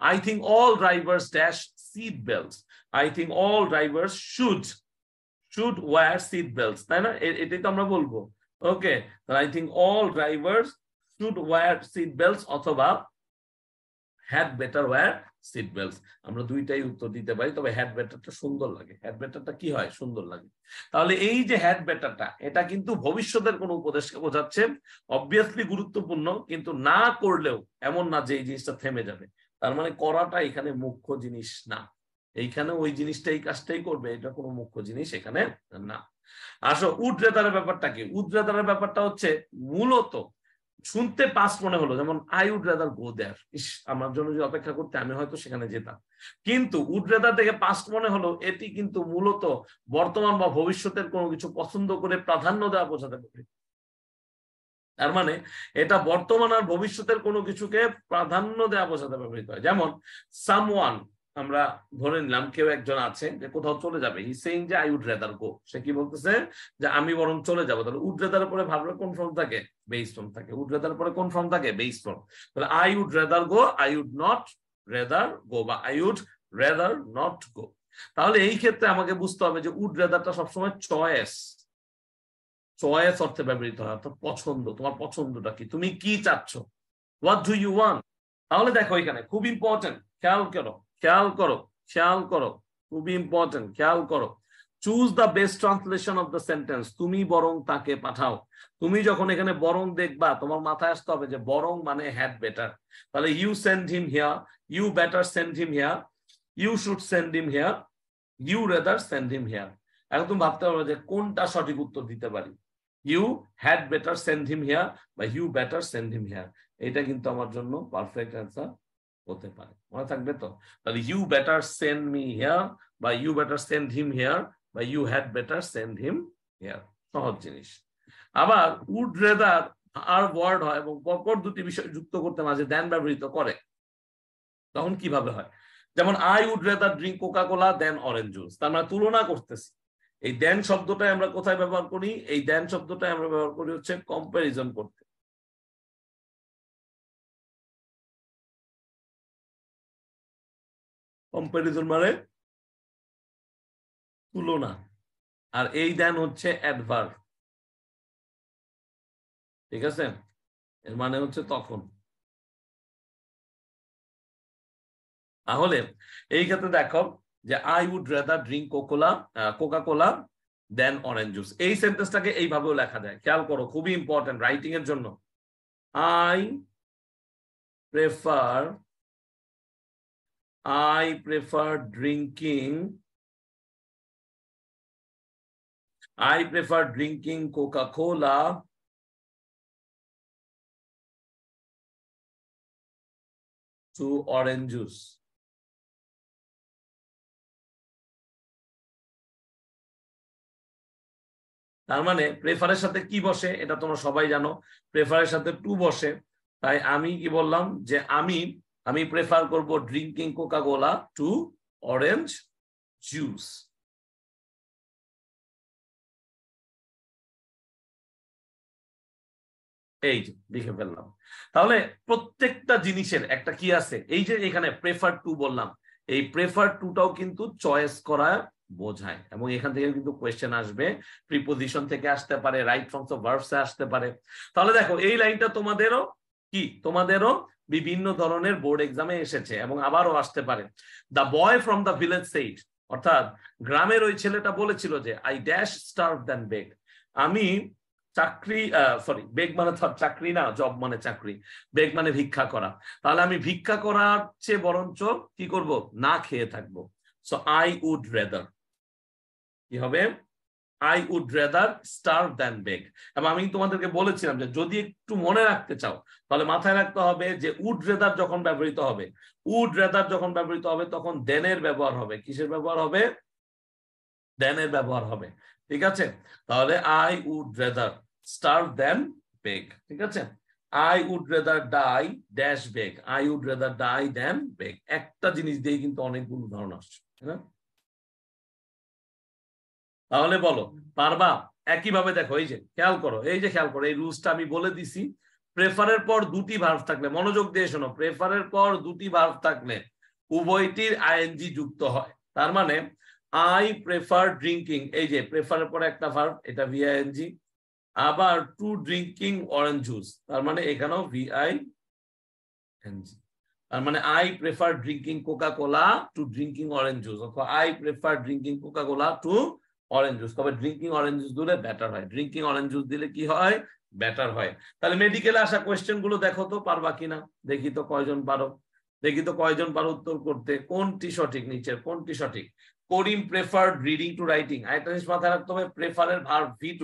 Speaker 1: I think all drivers dash seat belts, I think all drivers should wear seat belts, তাই না? এটাই তো আমরা বলবো। Okay, I think all drivers should wear seat belts অথবা had better wear seat belts. আমরা দুইটাই উত্তর দিতে পারি, তবে হ্যাড বেটারটা সুন্দর লাগে। হ্যাড বেটারটা কি হয়? সুন্দর লাগে। তাহলে এই যে হ্যাড বেটারটা, এটা কিন্তু ভবিষ্যতের কোনো উপদেশকে বোঝাচ্ছে, অবভিয়াসলি গুরুত্বপূর্ণ, কিন্তু না করলেও এমন না যে এই জিনিসটা থেমে যাবে। তার মানে করাটা এখানে মুখ্য জিনিস না, এইখানে ওই জিনিসটা এই কাজটাই করবে, এটা কোনো মুখ্য জিনিস এখানে না। আসো উড রেদারের ব্যাপারটা কি? উড রেদারের ব্যাপারটা হচ্ছে মূলত শুনতে পাস্ট মনে হলো, যেমন আই উড রাদার গো দেয়ার, ইস আমার জন্য যদি অপেক্ষা করতে আমি হয়তো সেখানে যেতাম। কিন্তু উড রাদার থেকে পাস্ট মনে হলো, এটি কিন্তু মূলত বর্তমান বা ভবিষ্যতের কোনো কিছু পছন্দ করে প্রাধান্য দেওয়া বোঝাতে পারে। তার মানে এটা বর্তমান আর ভবিষ্যতের কোনো কিছুকে প্রাধান্য দেওয়া বোঝাতে ব্যবহৃত হয়। যেমন সামওয়ান আমরা ধরে নিলাম কেউ একজন আছে যে কোথাও চলে যাবে, হি সেইং যে আই উড রেদার গো, সে কি বলতেছে যে আমি বরং চলে যাব। তাহলে উড রেদার পরে ভার্বের কোন ফর্ম থাকে? বেস ফর্ম থাকে। উড রেদার পরে কোন ফর্ম থাকে? Base form. তাহলে I would rather go, I would not rather go, বা I would rather not go. তাহলে এই ক্ষেত্রে আমাকে বুঝতে হবে যে উড রেদারটা সবসময় চয়েস, চয়েস অর্থে ব্যবহৃত হয়, অর্থাৎ পছন্দ। তোমার পছন্দটা কি, তুমি কি চাচ্ছ, হোয়াট ডু ইউ ওয়ান্ট। তাহলে দেখো এখানে খুব ইম্পর্টেন্ট, খেয়াল করো খেয়াল করো খেয়াল করো, খুব ইম্পর্টেন্ট, খেয়াল করো। Choose the best translation of the sentence, তুমি বরং তাকে পাঠাও। তুমি যখন এখানে বরং দেখবা, তোমার মাথায় আসতে হবে যে বরং মানে হ্যাড বেটার। তাহলে you send him here, you better send him here, you should send him here, you rather send him here. এখন তুমি ভাবতে পারবে যে কোনটা সঠিক উত্তর দিতে পারি, you had better send him here বা you better send him here. এটা কিন্তু আমার জন্য পারফেক্ট অ্যান্সার হতে পারে, মনে থাকবে তো। তাহলে you better send me here বা you better send him here বা you had better send him here, সহজ জিনিস। আবার উড রেদার আর ওয়ার্ড হয় এবং পরপর দুটি বিষয় যুক্ত করতে মাঝে দেন ব্যবহৃত করে, তখন কিভাবে হয়? যেমন I would rather drink Coca Cola then orange juice, তার মানে তুলনা করতেছি। এই দেন শব্দটাই আমরা কোথায় ব্যবহার করি? এই দেন শব্দটাই আমরা ব্যবহার করি হচ্ছে কম্পারিজন করতে। কম্পারিজন মানে তুলনা, আর এই দেন হচ্ছে অ্যাডভার্ব, ঠিক আছে? এর মানে হচ্ছে তখন। তাহলে এই ক্ষেত্রে দেখো যে I would rather drink Coca Cola then orange juice, এই সেন্টেন্সটাকে এইভাবেও লেখা যায়। খেয়াল করো, খুবই ইম্পর্টেন্ট রাইটিং এর জন্য। I prefer drinking Coca Cola to orange juice. তার মানে প্রেফারের সাথে কি বসে এটা তোমরা সবাই জানো, প্রেফারের সাথে টু বসে। তাই আমি কি বললাম যে আমি প্রেফার করব drinking Coca Cola to orange juice. এই যে লিখে ফেললাম। তাহলে প্রত্যেকটা জিনিসের একটা কি আছে, এই যে এখানে প্রেফার টু বললাম, এই প্রেফার টুটাও কিন্তু চয়েস করা বোঝায়, এবং এখান থেকে কিন্তু কোয়েশ্চেন আসবে, প্রিপোজিশন থেকে আসতে পারে, রাইট ফর্মস অফ ভার্বস আসতে পারে। তাহলে দেখো এই লাইনটা তোমাদেরও বিভিন্ন ধরনের বোর্ড এক্সামে এসেছে এবং আবারও আসতে পারে। The boy from the village said, অর্থাৎ গ্রামের ওই ছেলেটা বলেছিল যে আই ড্যাশ স্টার্ভ দ্যান বেগ, আমি চাকরি বেগ মানে চাকরি না, জব মানে চাকরি, বেগ মানে ভিক্ষা করা। তাহলে আমি ভিক্ষা করার চেয়ে বরঞ্চ কি করব, না খেয়ে থাকবো। সো আই উড রেদার কি হবে, I would rather starve than beg. এবং আমি তোমাদেরকে বলেছিলাম যে যদি একটু মনে রাখতে চাও তাহলে মাথায় রাখতে হবে যে উড রেদার যখন ব্যবহৃত হবে তখন দেনের ব্যবহার হবে। কিসের ব্যবহার হবে? দেনের ব্যবহার হবে, ঠিক আছে? তাহলে I would rather starve than beg, ঠিক আছে? I would rather die dash beg, I would rather die than beg. একটা জিনিস দিয়ে কিন্তু অনেকগুলো উদাহরণ আসছে, তাহলে বলো পারবা? একইভাবে দেখো, এই যে খেয়াল করো এই রুলসটা আমি বলে দিছি। প্রেফারের পর দুটি ভার্ব থাকলে, মনোযোগ দিয়ে শোনো, প্রেফারের পর দুটি ভার্ব থাকলে উভয়টির আইএনজি যুক্ত হয়। তার মানে আই প্রেফার ড্রিঙ্কিং, এই যে প্রেফারের পরে একটা ভার্ব, এটা ভিআইএনজি। আবার টু ড্রিঙ্কিং অরেঞ্জ জুস, তার মানে এখানেও ভিআইএনজি। তার মানে I prefer drinking Coca Cola to drinking orange juice, অথবা I prefer drinking Coca Cola to orange juice. তবে ড্রিঙ্কিং অরেঞ্জ জুস দিলে বেটার হয়, ড্রিঙ্কিং অরেঞ্জ জুস দিলে কি হয়, বেটার হয়। তাহলে মেডিকেলে আসা কোয়েশ্চেন গুলো দেখো তো পারবা কিনা, দেখি তো কয়জন পারো উত্তর করতে। কোনটি সঠিক, নিচের কোনটি সঠিক? করিম প্রেফার্ড রিডিং টু রাইটিং। আরেকটা জিনিস মাথায় রাখতে হবে, প্রেফারের ভার্ব ভি2,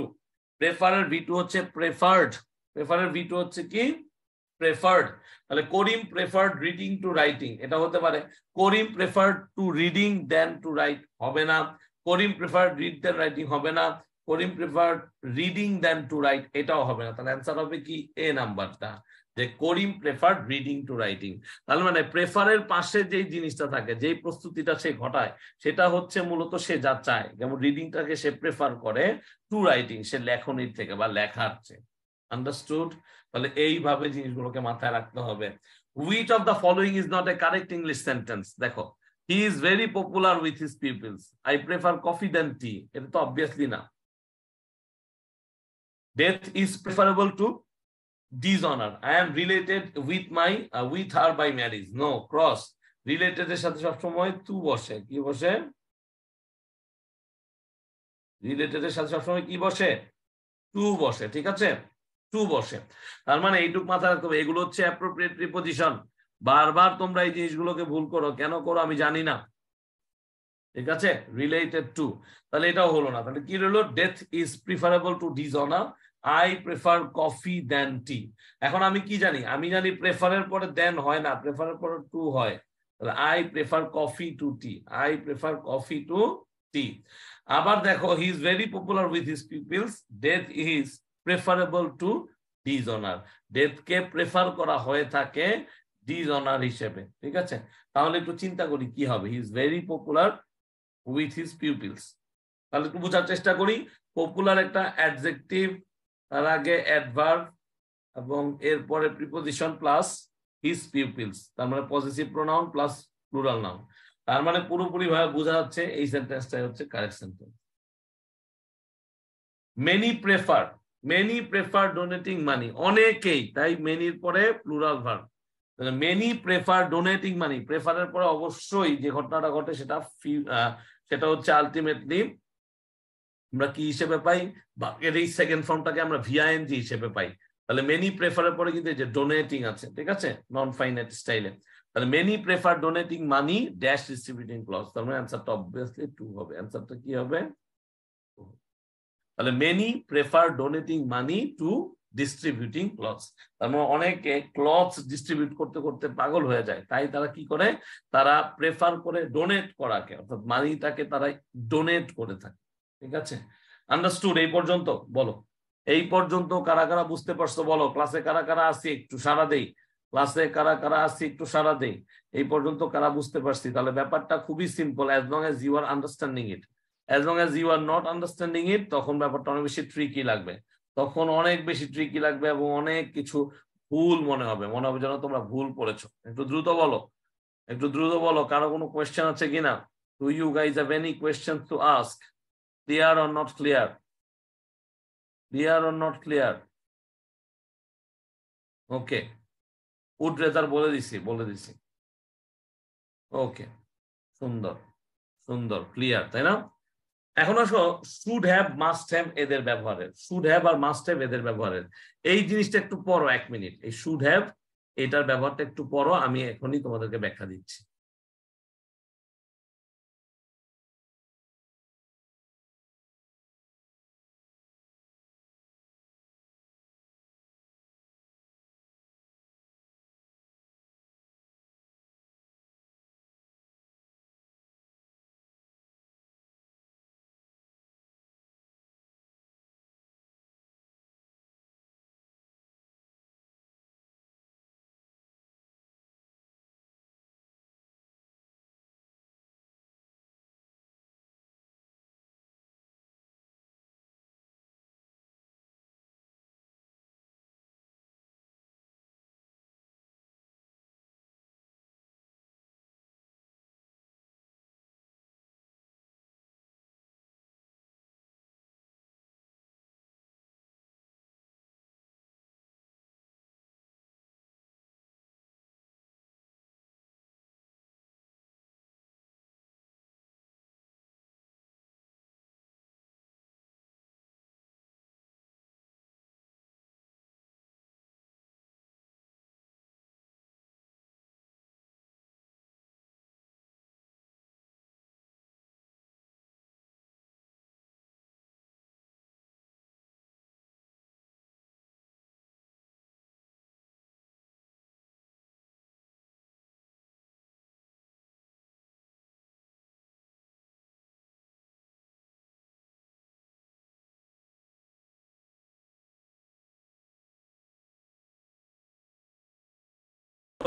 Speaker 1: প্রেফারের ভি2 হচ্ছে প্রেফার্ড, প্রেফারের ভি2 হচ্ছে কি, প্রেফার্ড। তাহলে Karim preferred reading to writing, এটা হতে পারে। Karim preferred to reading than to write, হবে না। Karim preferred read than writing, হবে না। Karim preferred reading than to write, এটাও হবে না। তাহলে অ্যান্সার হবে কি, এ নাম্বারটা। যে করিম প্রেফার্ড রিডিং টু রাইটিং। তার মানে প্রেফারের পাশে যেই জিনিসটা থাকে, যেই প্রস্তুতিটা সে ঘটায়, সেটা হচ্ছে মূলত সে যা চায়। যেমন রিডিংটাকে সে প্রেফার করে টু রাইটিং, সে লেখনির থেকে বা লেখার চেয়ে। আন্ডারস্টুড? তাহলে এইভাবে জিনিসগুলোকে মাথায় রাখতে হবে। Which of the following is not a correct English sentence? দেখো, he is very popular with his pupils. I prefer coffee than tea. এটা তো অবভিয়াসলি না। Death is preferable to dishonor. I am related with her by marriage. No, cross. Related এর সাথে সবসময় টু বসে। কি বসে? রিলেটেড এর সাথে সবসময় কি বসে? টু বসে। ঠিক আছে, টু বসে। তার মানে এইটুক মাথায় রাখতে হবে, এগুলো হচ্ছে অ্যাপ্রোপ্রিয়েট প্রিপোজিশন। বারবার তোমরা এই জিনিসগুলোকে ভুল করো, কেন করো আমি জানি না। ঠিক আছে, রিলেটেড টু, তাহলে এটাও হলো না। তাহলে কি রইলো? Death is preferable to dishonour. I prefer coffee than tea. এখন আমি কি জানি? আমি জানি প্রেফারের পরে দেন হয় না, প্রেফারের পরে টু হয়। তাহলে I prefer coffee to tea, I prefer coffee to tea. আবার দেখো, he is very popular with his peoples. Death is preferable to dishonour. ডেথকে প্রেফার করা হয়ে থাকে ডিসঅনার হিসেবে। ঠিক আছে, তাহলে একটু চিন্তা করি কি হবে। হি is very popular with his people's. তাহলে একটু বোঝার চেষ্টা করি। পপুলার একটা অ্যাডজেক্টিভ, তার আগে অ্যাডভার্ব, এবং এরপরে প্রিপোজিশন প্লাস হিজ পিপলস, তার মানে positive pronoun plus plural noun. তার মানে পুরোপুরি ভাবে বোঝা যাচ্ছে এই সেন্টেন্সটাই হচ্ছে correct sentence. Many prefer donating money. অনেকেই, তাই মেনির পরে plural verb. Many prefer donating money, প্রেফারের পরে অবশ্যই যে ঘটনাটা ঘটে সেটা হচ্ছে আলটিমেটলি আমরা কি হিসেবে পাই? বাক্যের এই সেকেন্ড ফর্মটাকে আমরা ভিআইএনজি হিসেবে পাই। তাহলে মেনি প্রেফারের পরে কিন্তু যে ডোনেটিং আছে, ঠিক আছে, নন ফাইনাইট স্টাইলে। তাহলে many prefer donating money dash distributing clause. তার মানে অ্যান্সারটা অবভিয়াসলি টু হবে। অ্যান্সারটা কি হবে? তাহলে many prefer donating money to distributing clothes. তার মানে অনেকে ক্লথস ডিস্ট্রিবিউট করতে করতে পাগল হয়ে যায়, তাই তারা কি করে? তারা প্রেফার করে ডোনেট করাকে, অর্থাৎ মানিটাকে তারা ডোনেট করে থাকে। ঠিক আছে, আন্ডারস্টুড? এই পর্যন্ত বলো, এই পর্যন্ত কারা কারা বুঝতে পারছো বলো? ক্লাসে কারা কারা আসি একটু সারা দেই। ক্লাসে কারা কারা আসি একটু সারা দেই। এই পর্যন্ত কারা বুঝতে পারছি? তাহলে ব্যাপারটা খুবই simple, as long as you are understanding it. As long as you are not understanding it, তখন ব্যাপারটা অনেক বেশি ট্রিকি লাগবে। তখন অনেক বেশি ট্রিকি লাগবে এবং অনেক কিছু ভুল মনে হবে, মনে হবে যেন তোমরা ভুল করেছো। একটু দ্রুত বলো, একটু দ্রুত বলো, কারো কোনো কোয়েশ্চেন আছে কিনা? Do you guys have any question to ask? Clear or not clear? Clear or not clear? Okay, would rather বলে দিছি, বলে দিছি। ওকে, সুন্দর সুন্দর, ক্লিয়ার, তাই না? এখন আসো শুড হ্যাভ মাস্ট হ্যাভ এদের ব্যবহারের। শুড হ্যাভ আর মাস্ট হ্যাভ এদের ব্যবহারের এই জিনিসটা একটু পড়ো, 1 মিনিট। এই শুড হ্যাভ এটার ব্যবহারটা একটু পড়ো, আমি এখনই তোমাদেরকে ব্যাখ্যা দিচ্ছি।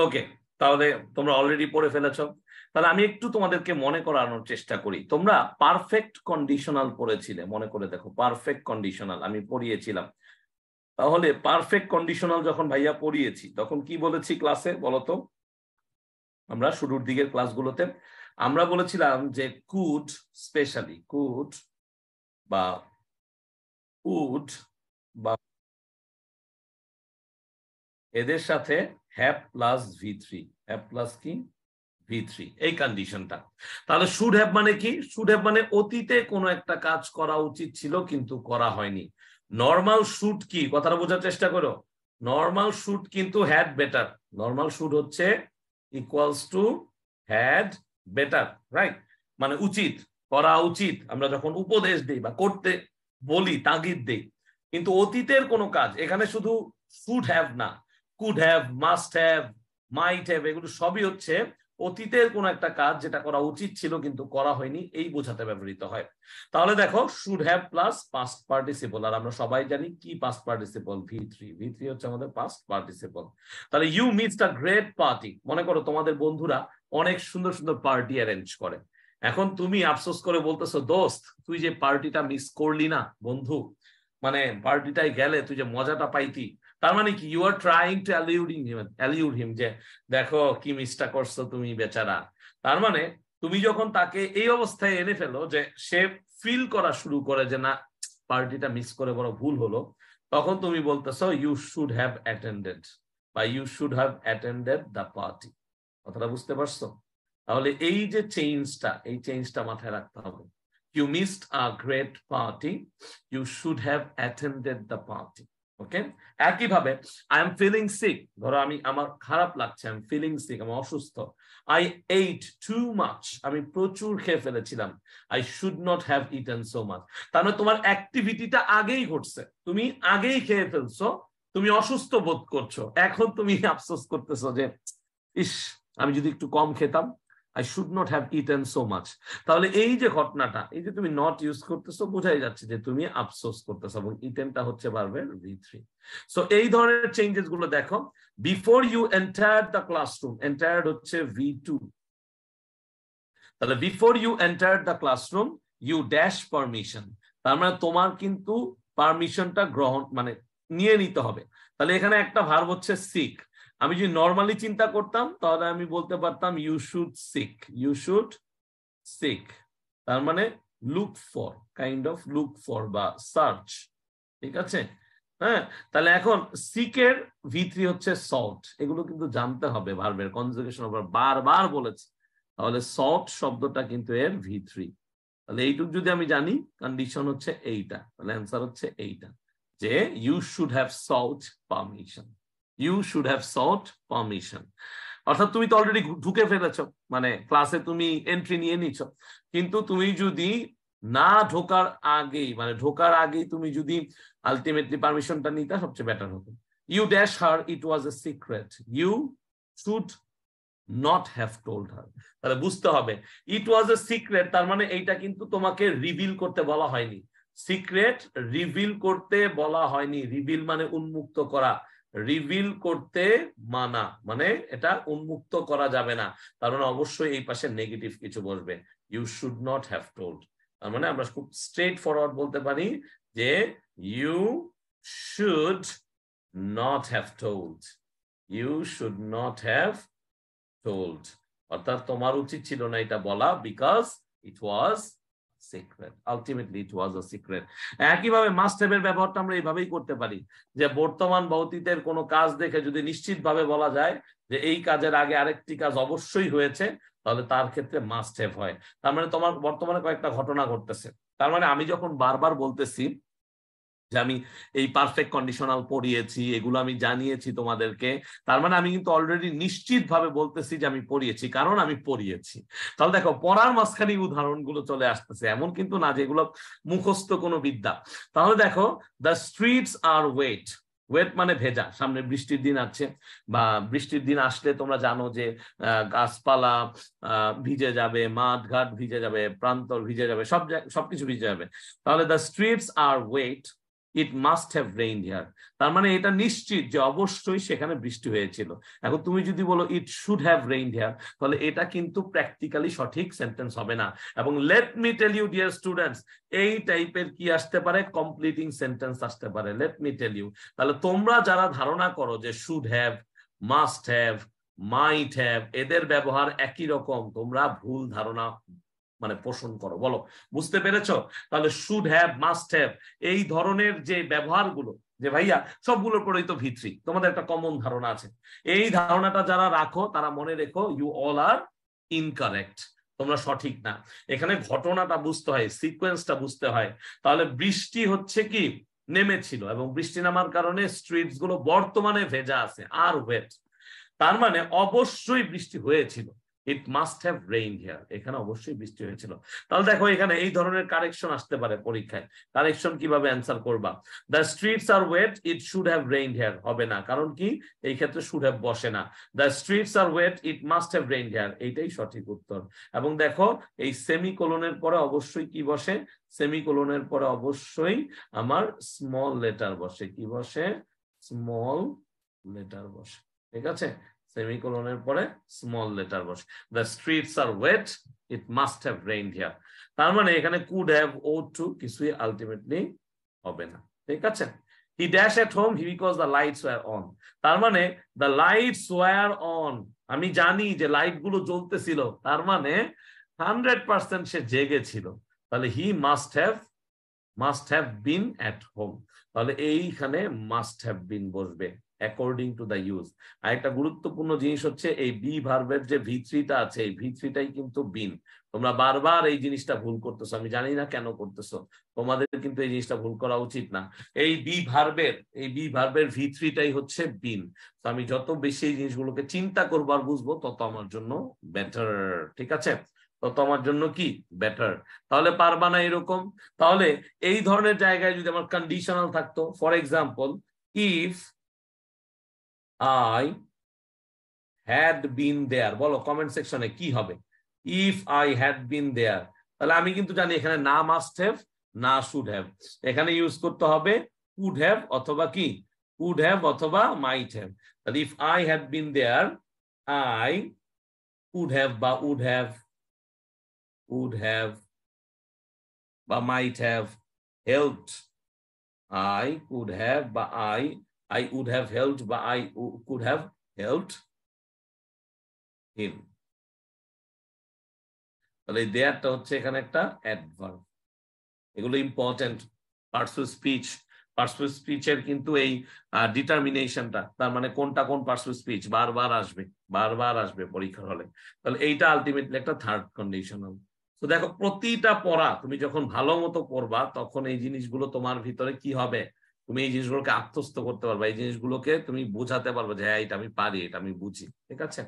Speaker 1: ওকে, তাহলে তোমরা অলরেডি পড়ে ফেলেছো। তাহলে আমি একটু তোমাদেরকে মনে করানোর চেষ্টা করি। তোমরা পারফেক্ট কন্ডিশনাল পড়েছিলে, মনে করে দেখো, পারফেক্ট কন্ডিশনাল আমি পড়িয়েছিলাম। তাহলে পারফেক্ট কন্ডিশনাল যখন ভাইয়া পড়িয়েছি তখন কি বলেছি ক্লাসে বলতো? আমরা শুরুর দিকের ক্লাসগুলোতে আমরা বলেছিলাম যে কুড, স্পেশালি কুড বা উড বা এদের সাথে have plus V3, have plus কি V3, এই কন্ডিশনটা। তাহলে শুড হ্যাভ মানে কি? শুড হ্যাভ মানে অতীতে কোনো একটা কাজ করা উচিত ছিল কিন্তু করা হয়নি। নর্মাল শুড কি, কথাটা বোঝার চেষ্টা করো। নর্মাল শুড কিন্তু হ্যাড বেটার। নর্মাল শুড হচ্ছে equals to had better, right? মানে উচিত, করা উচিত, আমরা যখন উপদেশ দিই বা করতে বলি, তাগিদ দিই। কিন্তু অতীতের কোনো কাজ, এখানে শুধু শুড হ্যাভ না, could have, must have, might have, এগুলো সবই হচ্ছে অতীতের কোন একটা কাজ যেটা করা উচিত ছিল কিন্তু করা হয়নি, এই বোঝাতে ব্যবহৃত হয়। তাহলে দেখো should have plus past participle, আর আমরা সবাই জানি কি পাস্ট পার্টিসিপল, V3। V3 হচ্ছে আমাদের পাস্ট পার্টিসিপল। তাহলে you missed a great party, মনে করো তোমাদের বন্ধুরা অনেক সুন্দর সুন্দর পার্টি অ্যারেঞ্জ করে। এখন তুমি আফসোস করে বলতেছো, দোস্ত তুই যে পার্টিটা মিস করলি না বন্ধু, মানে পার্টিটায় গেলে তুই যে মজাটা পাইতি। তার মানে কি, ইউ আর ট্রাইং টু অ্যালিউড হিম, যে দেখো কি মিসটা করছো তুমি বেচারা। তার মানে তুমি যখন তাকে এই অবস্থায় এনে ফেলো যে সে ফিল করা শুরু করে যে না, পার্টিটা মিস করে বড় ভুল হলো, তখন তুমি বলতেছো ইউ শুড হ্যাভ অ্যাটেন্ডেড বা you should have attended the party. কথাটা বুঝতে পারছো? তাহলে এই যে চেঞ্জটা, এই চেঞ্জটা মাথায় রাখতে হবে। You missed a great party. You should have attended the party. ওকে, একইভাবে আই এম ফিলিং সিক, ধরো আমি, আমার খারাপ লাগছে, আই এম ফিলিং সিক, আমি অসুস্থ। আই এইট টু মাচ, আমি প্রচুর খেয়ে ফেলেছিলাম। I should not have eaten so much. তার মানে তোমার অ্যাক্টিভিটিটা আগেই ঘটছে, তুমি আগেই খেয়ে ফেলছো, তুমি অসুস্থ বোধ করছো, এখন তুমি আফসোস করতেছো যে ইস, আমি যদি একটু কম খেতাম। I should not have eaten so much. তাহলে এই যে ঘটনাটা, এই যে তুমি নট ইউজ করতেছো, বোঝাই যাচ্ছে যে তুমি আফসোস করতেছো, এবং ইটেনটা হচ্ছে ভার্বের V3। সো এই ধরনের চেঞ্জেস গুলো দেখো। Before you entered the classroom, entered হচ্ছে V2। তাহলে before you entered the classroom you dash permission, তার মানে তোমার কিন্তু পারমিশনটা গ্রহণ, মানে নিয়ে নিতে হবে। তাহলে এখানে একটা ভার্ব হচ্ছে সিক। আমি যদি নর্মালি চিন্তা করতাম তাহলে আমি বলতে পারতাম you should seek, you should seek, তার মানে look for, kind of look for বা সার্চ, ঠিক আছে? হ্যাঁ, তাহলে এখন সিকের V3 হচ্ছে সল্ট, এগুলো কিন্তু জানতে হবে, ভার্বের কনজুগেশন বারবার বলেছে। তাহলে সল্ট শব্দটা কিন্তু এর V3। তাহলে এইটুকু যদি আমি জানি, কন্ডিশন হচ্ছে এইটা, তাহলে অ্যান্সার হচ্ছে এইটা, যে you should have sought permission, you should have sought permission. অর্থাৎ তুমি তো অলরেডি ঢুকে ফেলেছো, মানে ক্লাসে তুমি এন্ট্রি নিয়ে নিছো, কিন্তু তুমি যদি না ঢোকার আগেই, মানে ঢোকার আগেই তুমি যদি আলটিমেটলি পারমিশনটা নিতে, সবচেয়ে বেটার হতো। You dash her it was a secret, you should not have told her. তাহলে বুঝতে হবে ইট ওয়াজ এ সিক্রেট, তার মানে এইটা কিন্তু তোমাকে রিভিল করতে বলা হয়নি। সিক্রেট রিভিল করতে বলা হয়নি, রিভিল মানে উন্মুক্ত করা, রিভিল করতে মানা, মানে এটা উন্মুক্ত করা যাবে না, তার মানে অবশ্যই এই পাশে নেগেটিভ কিছু বসবে, you should not have told. তার মানে আমরা খুব স্ট্রেট ফরওয়ার্ড বলতে পারি যে you should not have told, you should not have told, অর্থাৎ তোমার উচিত ছিল না এটা বলা, because it was secret, ultimately it was a secret. একইভাবে মাস্ট হ্যাভ এর ব্যবহারটা আমরা এইভাবেই করতে পারি, যে বর্তমান বা অতীতের কোনো কাজ দেখে যদি নিশ্চিতভাবে বলা যায় যে এই কাজের আগে আরেকটি কাজ অবশ্যই হয়েছে, তাহলে তার ক্ষেত্রে মাস্ট হ্যাভ হয়। তার মানে তোমার বর্তমানে কয়েকটা ঘটনা ঘটতেছে, তার মানে আমি যখন বারবার বলতেছি যে আমি এই পারফেক্ট কন্ডিশনাল পড়িয়েছি, এগুলো আমি জানিয়েছি তোমাদেরকে, তার মানে আমি কিন্তু অলরেডি নিশ্চিত ভাবে বলতেছি যে আমি পড়িয়েছি, কারণ আমি পড়িয়েছি। তাহলে দেখো পড়ার মাঝখানে উদাহরণগুলো চলে আসতেছে, এমন কিন্তু না যেগুলো মুখস্থ কোনো বিদ্যা। তাহলে দেখো the streets are wet, wet মানে ভেজা, সামনে বৃষ্টির দিন আছে, বা বৃষ্টির দিন আসলে তোমরা জানো যে গাছপালা ভিজে যাবে, মাঠ ঘাট ভিজে যাবে, প্রান্তর ভিজে যাবে, সবকিছু ভিজে যাবে। তাহলে the streets are wet, it must have rained here, তার মানে এটা নিশ্চিত যে অবশ্যই সেখানে বৃষ্টি হয়েছিল। এখন তুমি যদি বলো it should have rained here, তাহলে এটা কিন্তু প্র্যাকটিক্যালি সঠিক সেন্টেন্স হবে না। এবং let me tell you dear students, এই টাইপের কি আসতে পারে, কমপ্লিটিং সেন্টেন্স আসতে পারে, লেট মি টেল ইউ। তাহলে তোমরা যারা ধারণা করো যে should have, must have, might have, এদের ব্যবহার একই রকম, তোমরা ভুল ধারণা মানে পোষণ করো। বলো বুঝতে পেরেছো? তাহলে শুড হ্যাভ, মাস্ট হ্যাভ, এই ধরনের যে ব্যবহারগুলো, যে ভাইয়া সবগুলোর পরেই তো ভিত্তি, তোমাদের একটা কমন ধারণা আছে, এই ধারণাটা যারা রাখো তারা মনে রেখো ইউ অল আর ইনকারেক্ট, তোমরা সঠিক না। এখানে ঘটনাটা বুঝতে হয়, সিকোয়েন্সটা বুঝতে হয়। তাহলে বৃষ্টি হচ্ছে কি নেমেছিল, এবং বৃষ্টি নামার কারণে স্ট্রিটস গুলো বর্তমানে ভেজা আছে, আর ওয়েট, তার মানে অবশ্যই বৃষ্টি হয়েছিল। ইট মাস্ট হ্যাভ রেইন হিয়ার, এখানে অবশ্যই বৃষ্টি হয়েছিল। তাহলে দেখো এখানে এই ধরনের কারেকশন আসতে পারে পরীক্ষায়। কারেকশন কিভাবে অ্যান্সার করবা? The streets are wet, it should have rain here হবে না, কারণ কি এই ক্ষেত্রে শুড হ্যাভ বসে না। The streets are wet, it must have rain here, এইটাই সঠিক উত্তর। এবং দেখো এই সেমিকোলনের পরে অবশ্যই কি বসে, সেমিকোলনের পরে অবশ্যই আমার স্মল লেটার বসে। কি বসে? স্মল লেটার বসে। ঠিক আছে, সেমিকোলনের পরে স্মল লেটার বসে। The streets are wet, it must have rained here, তার মানে এখানে কুড হ্যাভ, ওড টু কিছুই আলটিমেটলি হবে না। ঠিক আছে, he dash at home because the lights were on, তার মানে দ্য লাইটস ওয়্যার অন, আমি জানি যে লাইট গুলো জ্বলতেছিল, তার মানে 100% সে জেগেছিল। তাহলে he must have been at home, তাহলে এইখানে মাস্ট হ্যাভ বিন বসবে অ্যাকর্ডিং টু দ্য ইউজ। আর একটা গুরুত্বপূর্ণ জিনিস হচ্ছে এই বি ভার্বের যে ভি3টা আছে, এই ভি3টাই কিন্তু বিন। তোমরা বারবার এই জিনিসটা ভুল করতেছো, আমি জানি না কেন করতেছো, তোমাদের কিন্তু এই জিনিসটা ভুল করা উচিত না। এই বি ভার্বের ভি3টাই হচ্ছে বিন। তো আমি যত বেশি এই জিনিসগুলোকে চিন্তা করবো আর বুঝবো, তত আমার জন্য বেটার। ঠিক আছে, তত আমার জন্য কি বেটার। তাহলে পারবা না এরকম? তাহলে এই ধরনের জায়গায় যদি আমার কন্ডিশনাল থাকতো, for example if I had been there, বলো কমেন্ট সেকশনে কি হবে। If I had been there, তাহলে আমি কিন্তু জানি এখানে না মাস্ট হ্যাভ না শুড হ্যাভ, এখানে ইউজ করতে হবে কুড হ্যাভ অথবা কি, কুড হ্যাভ অথবা মাইট হ্যাভ। তাহলে if I had been there, I could have বা উড হ্যাভ বা might have helped, I could have বা I would have helped বা I could have helped him। তাহলে দেয়ারটা হচ্ছে এখানে একটা অ্যাডভার্ব। এগুলো important parts of speech. Parts of স্পিচের কিন্তু এই ডিটারমিনেশনটা, তার মানে কোনটা কোন পার্টস অফ স্পিচ বারবার আসবে পরীক্ষার হলে। তাহলে এইটা আলটিমেটলি একটা থার্ড কন্ডিশনাল। তো দেখো প্রতিটা পড়া তুমি যখন ভালো মতো পড়বা, তখন এই জিনিসগুলো তোমার ভিতরে কি হবে, তুমি এই জিনিসগুলোকে আত্মস্থ করতে পারবা, এই জিনিসগুলোকে তুমি বোঝাতে পারবে যে হ্যাঁ এটা আমি পারি, এটা আমি বুঝি। ঠিক আছে,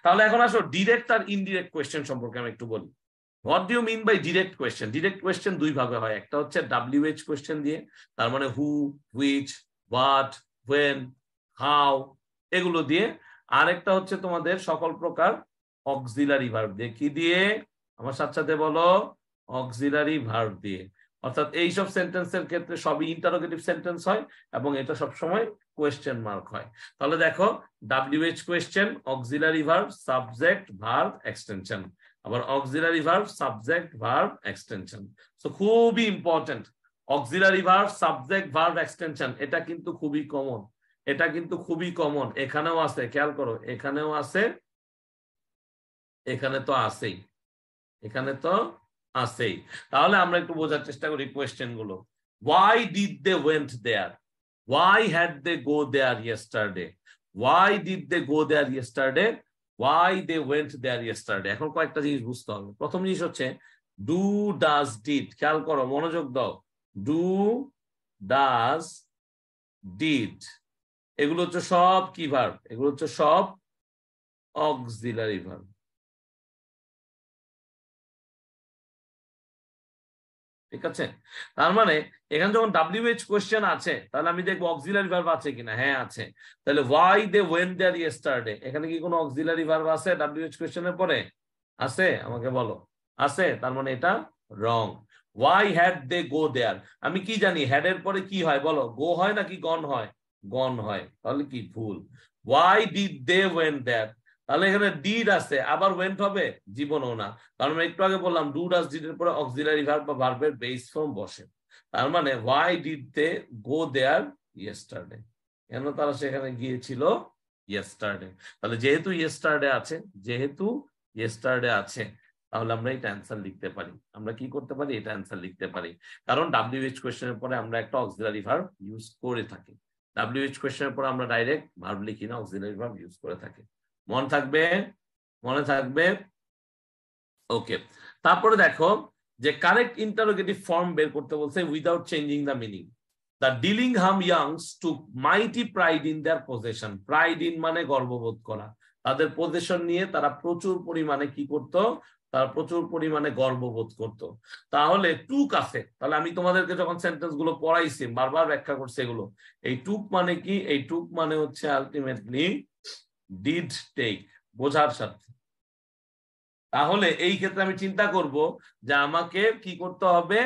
Speaker 1: তাহলে এখন আসো ডিরেক্ট আর ইনডিরেক্ট কোয়েশ্চেন সম্পর্কে আমি একটু বলি। What do you mean by direct question? Direct question দুই ভাবে হয়, একটা হচ্ছে WH কোয়েশ্চেন দিয়ে, তার মানে হু, হুইচ, হোয়াট, হোয়েন, হাউ, এগুলো দিয়ে। আর একটা হচ্ছে তোমাদের সকল প্রকার অক্সিলারি ভার্ব দিয়ে। কি দিয়ে? আমার সাথে বলো, অক্সিলারি ভার্ব দিয়ে। অর্থাৎ এইসব সেন্টেন্সের ক্ষেত্রে সবই ইন্টারোগেটিভ সেন্টেন্স হয় এবং এটা সবসময় কোয়েশ্চেন মার্ক হয়। তাহলে দেখো WH question, auxiliary verb, subject, verb, extension, আবার auxiliary verb, subject, verb, extension. So খুবই important, auxiliary verb, subject, verb, extension, এটা কিন্তু খুবই কমন। এখানেও আছে, খেয়াল করো, এখানেও আছে, এখানে তো আছেই। তাহলে আমরা একটু বোঝার চেষ্টা করি কোয়েশ্চেন গুলো। Why did they went there? Why had they go there yesterday? Why did they go there yesterday? Why they went there yesterday? এখন কয়েকটা জিনিস বুঝতে হবে। প্রথম জিনিস হচ্ছে ডু, ডাজ, ডিড। খেয়াল করো, মনোযোগ দাও। ডু, ডাজ, ডিড, এগুলো হচ্ছে সব কি ভার্ব? এগুলো হচ্ছে সব অক্সিলারি ভার্ব। ঠিক আছে, তার মানে এখানে যখন WH কোয়েশ্চেন আছে, তাহলে আমি দেখবো অক্সিলারি ভার্ব আছে কিনা। হ্যাঁ আছে। তাহলে why they went there yesterday, এখানে কি কোনো অক্সিলারি ভার্ব আছে WH কোয়েশ্চেনের পরে? আছে? আমাকে বলো, আছে? তার মানে এটা রং। Why had they go there? আমি কি জানি had এর পরে কি হয় বলো, go হয় নাকি gone হয়? Gone হয়, তাহলে কি ভুল। Why did they went there? তাহলে এখানে did আছে, আবার went হবে? জীবনও না, কারণ আমি একটু আগে বললাম do does did এর পরে অক্সিলারি ভার্ব বা ভার্বের বেস ফর্ম বসে। তার মানে why did they go there yesterday? কেন তারা সেখানে গিয়েছিল yesterday? তাহলে যেহেতু yesterday আছে, যেহেতু yesterday আছে, তাহলে আমরা এটা অ্যান্সার লিখতে পারি। আমরা কি করতে পারি? এটা অ্যান্সার লিখতে পারি, কারণ WH কোশ্চেনের পরে আমরা একটা অক্সিলারি ভার্ব ইউজ করে থাকি। WH কোশ্চেনের পরে আমরা ডাইরেক্ট ভার্ব লিখি না, অক্সিলারি ভার্ব ইউজ করে থাকি। মনে থাকবে? মনে থাকবে? ওকে, তারপরে দেখো যে কারেক্ট ইন্টারোগেটিভ ফর্ম বের করতে বলছে without changing the meaning. The Dillingham Youngs took mighty pride in their possession. Pride in মানে গর্ববোধ করা, তাদের পজিশন নিয়ে তারা প্রচুর পরিমাণে কি করতো? তারা প্রচুর পরিমাণে গর্ববোধ করত। তাহলে টুক আছে, তাহলে আমি তোমাদেরকে যখন সেন্টেন্স গুলো পড়াইছি বারবার ব্যাখ্যা করছি এগুলো, এই টুক মানে কি? এই টুক মানে হচ্ছে আলটিমেটলি ডিড টেক, বোঝার সাথে। তাহলে এই ক্ষেত্রে আমি চিন্তা করব যে আমাকে কি করতে হবে,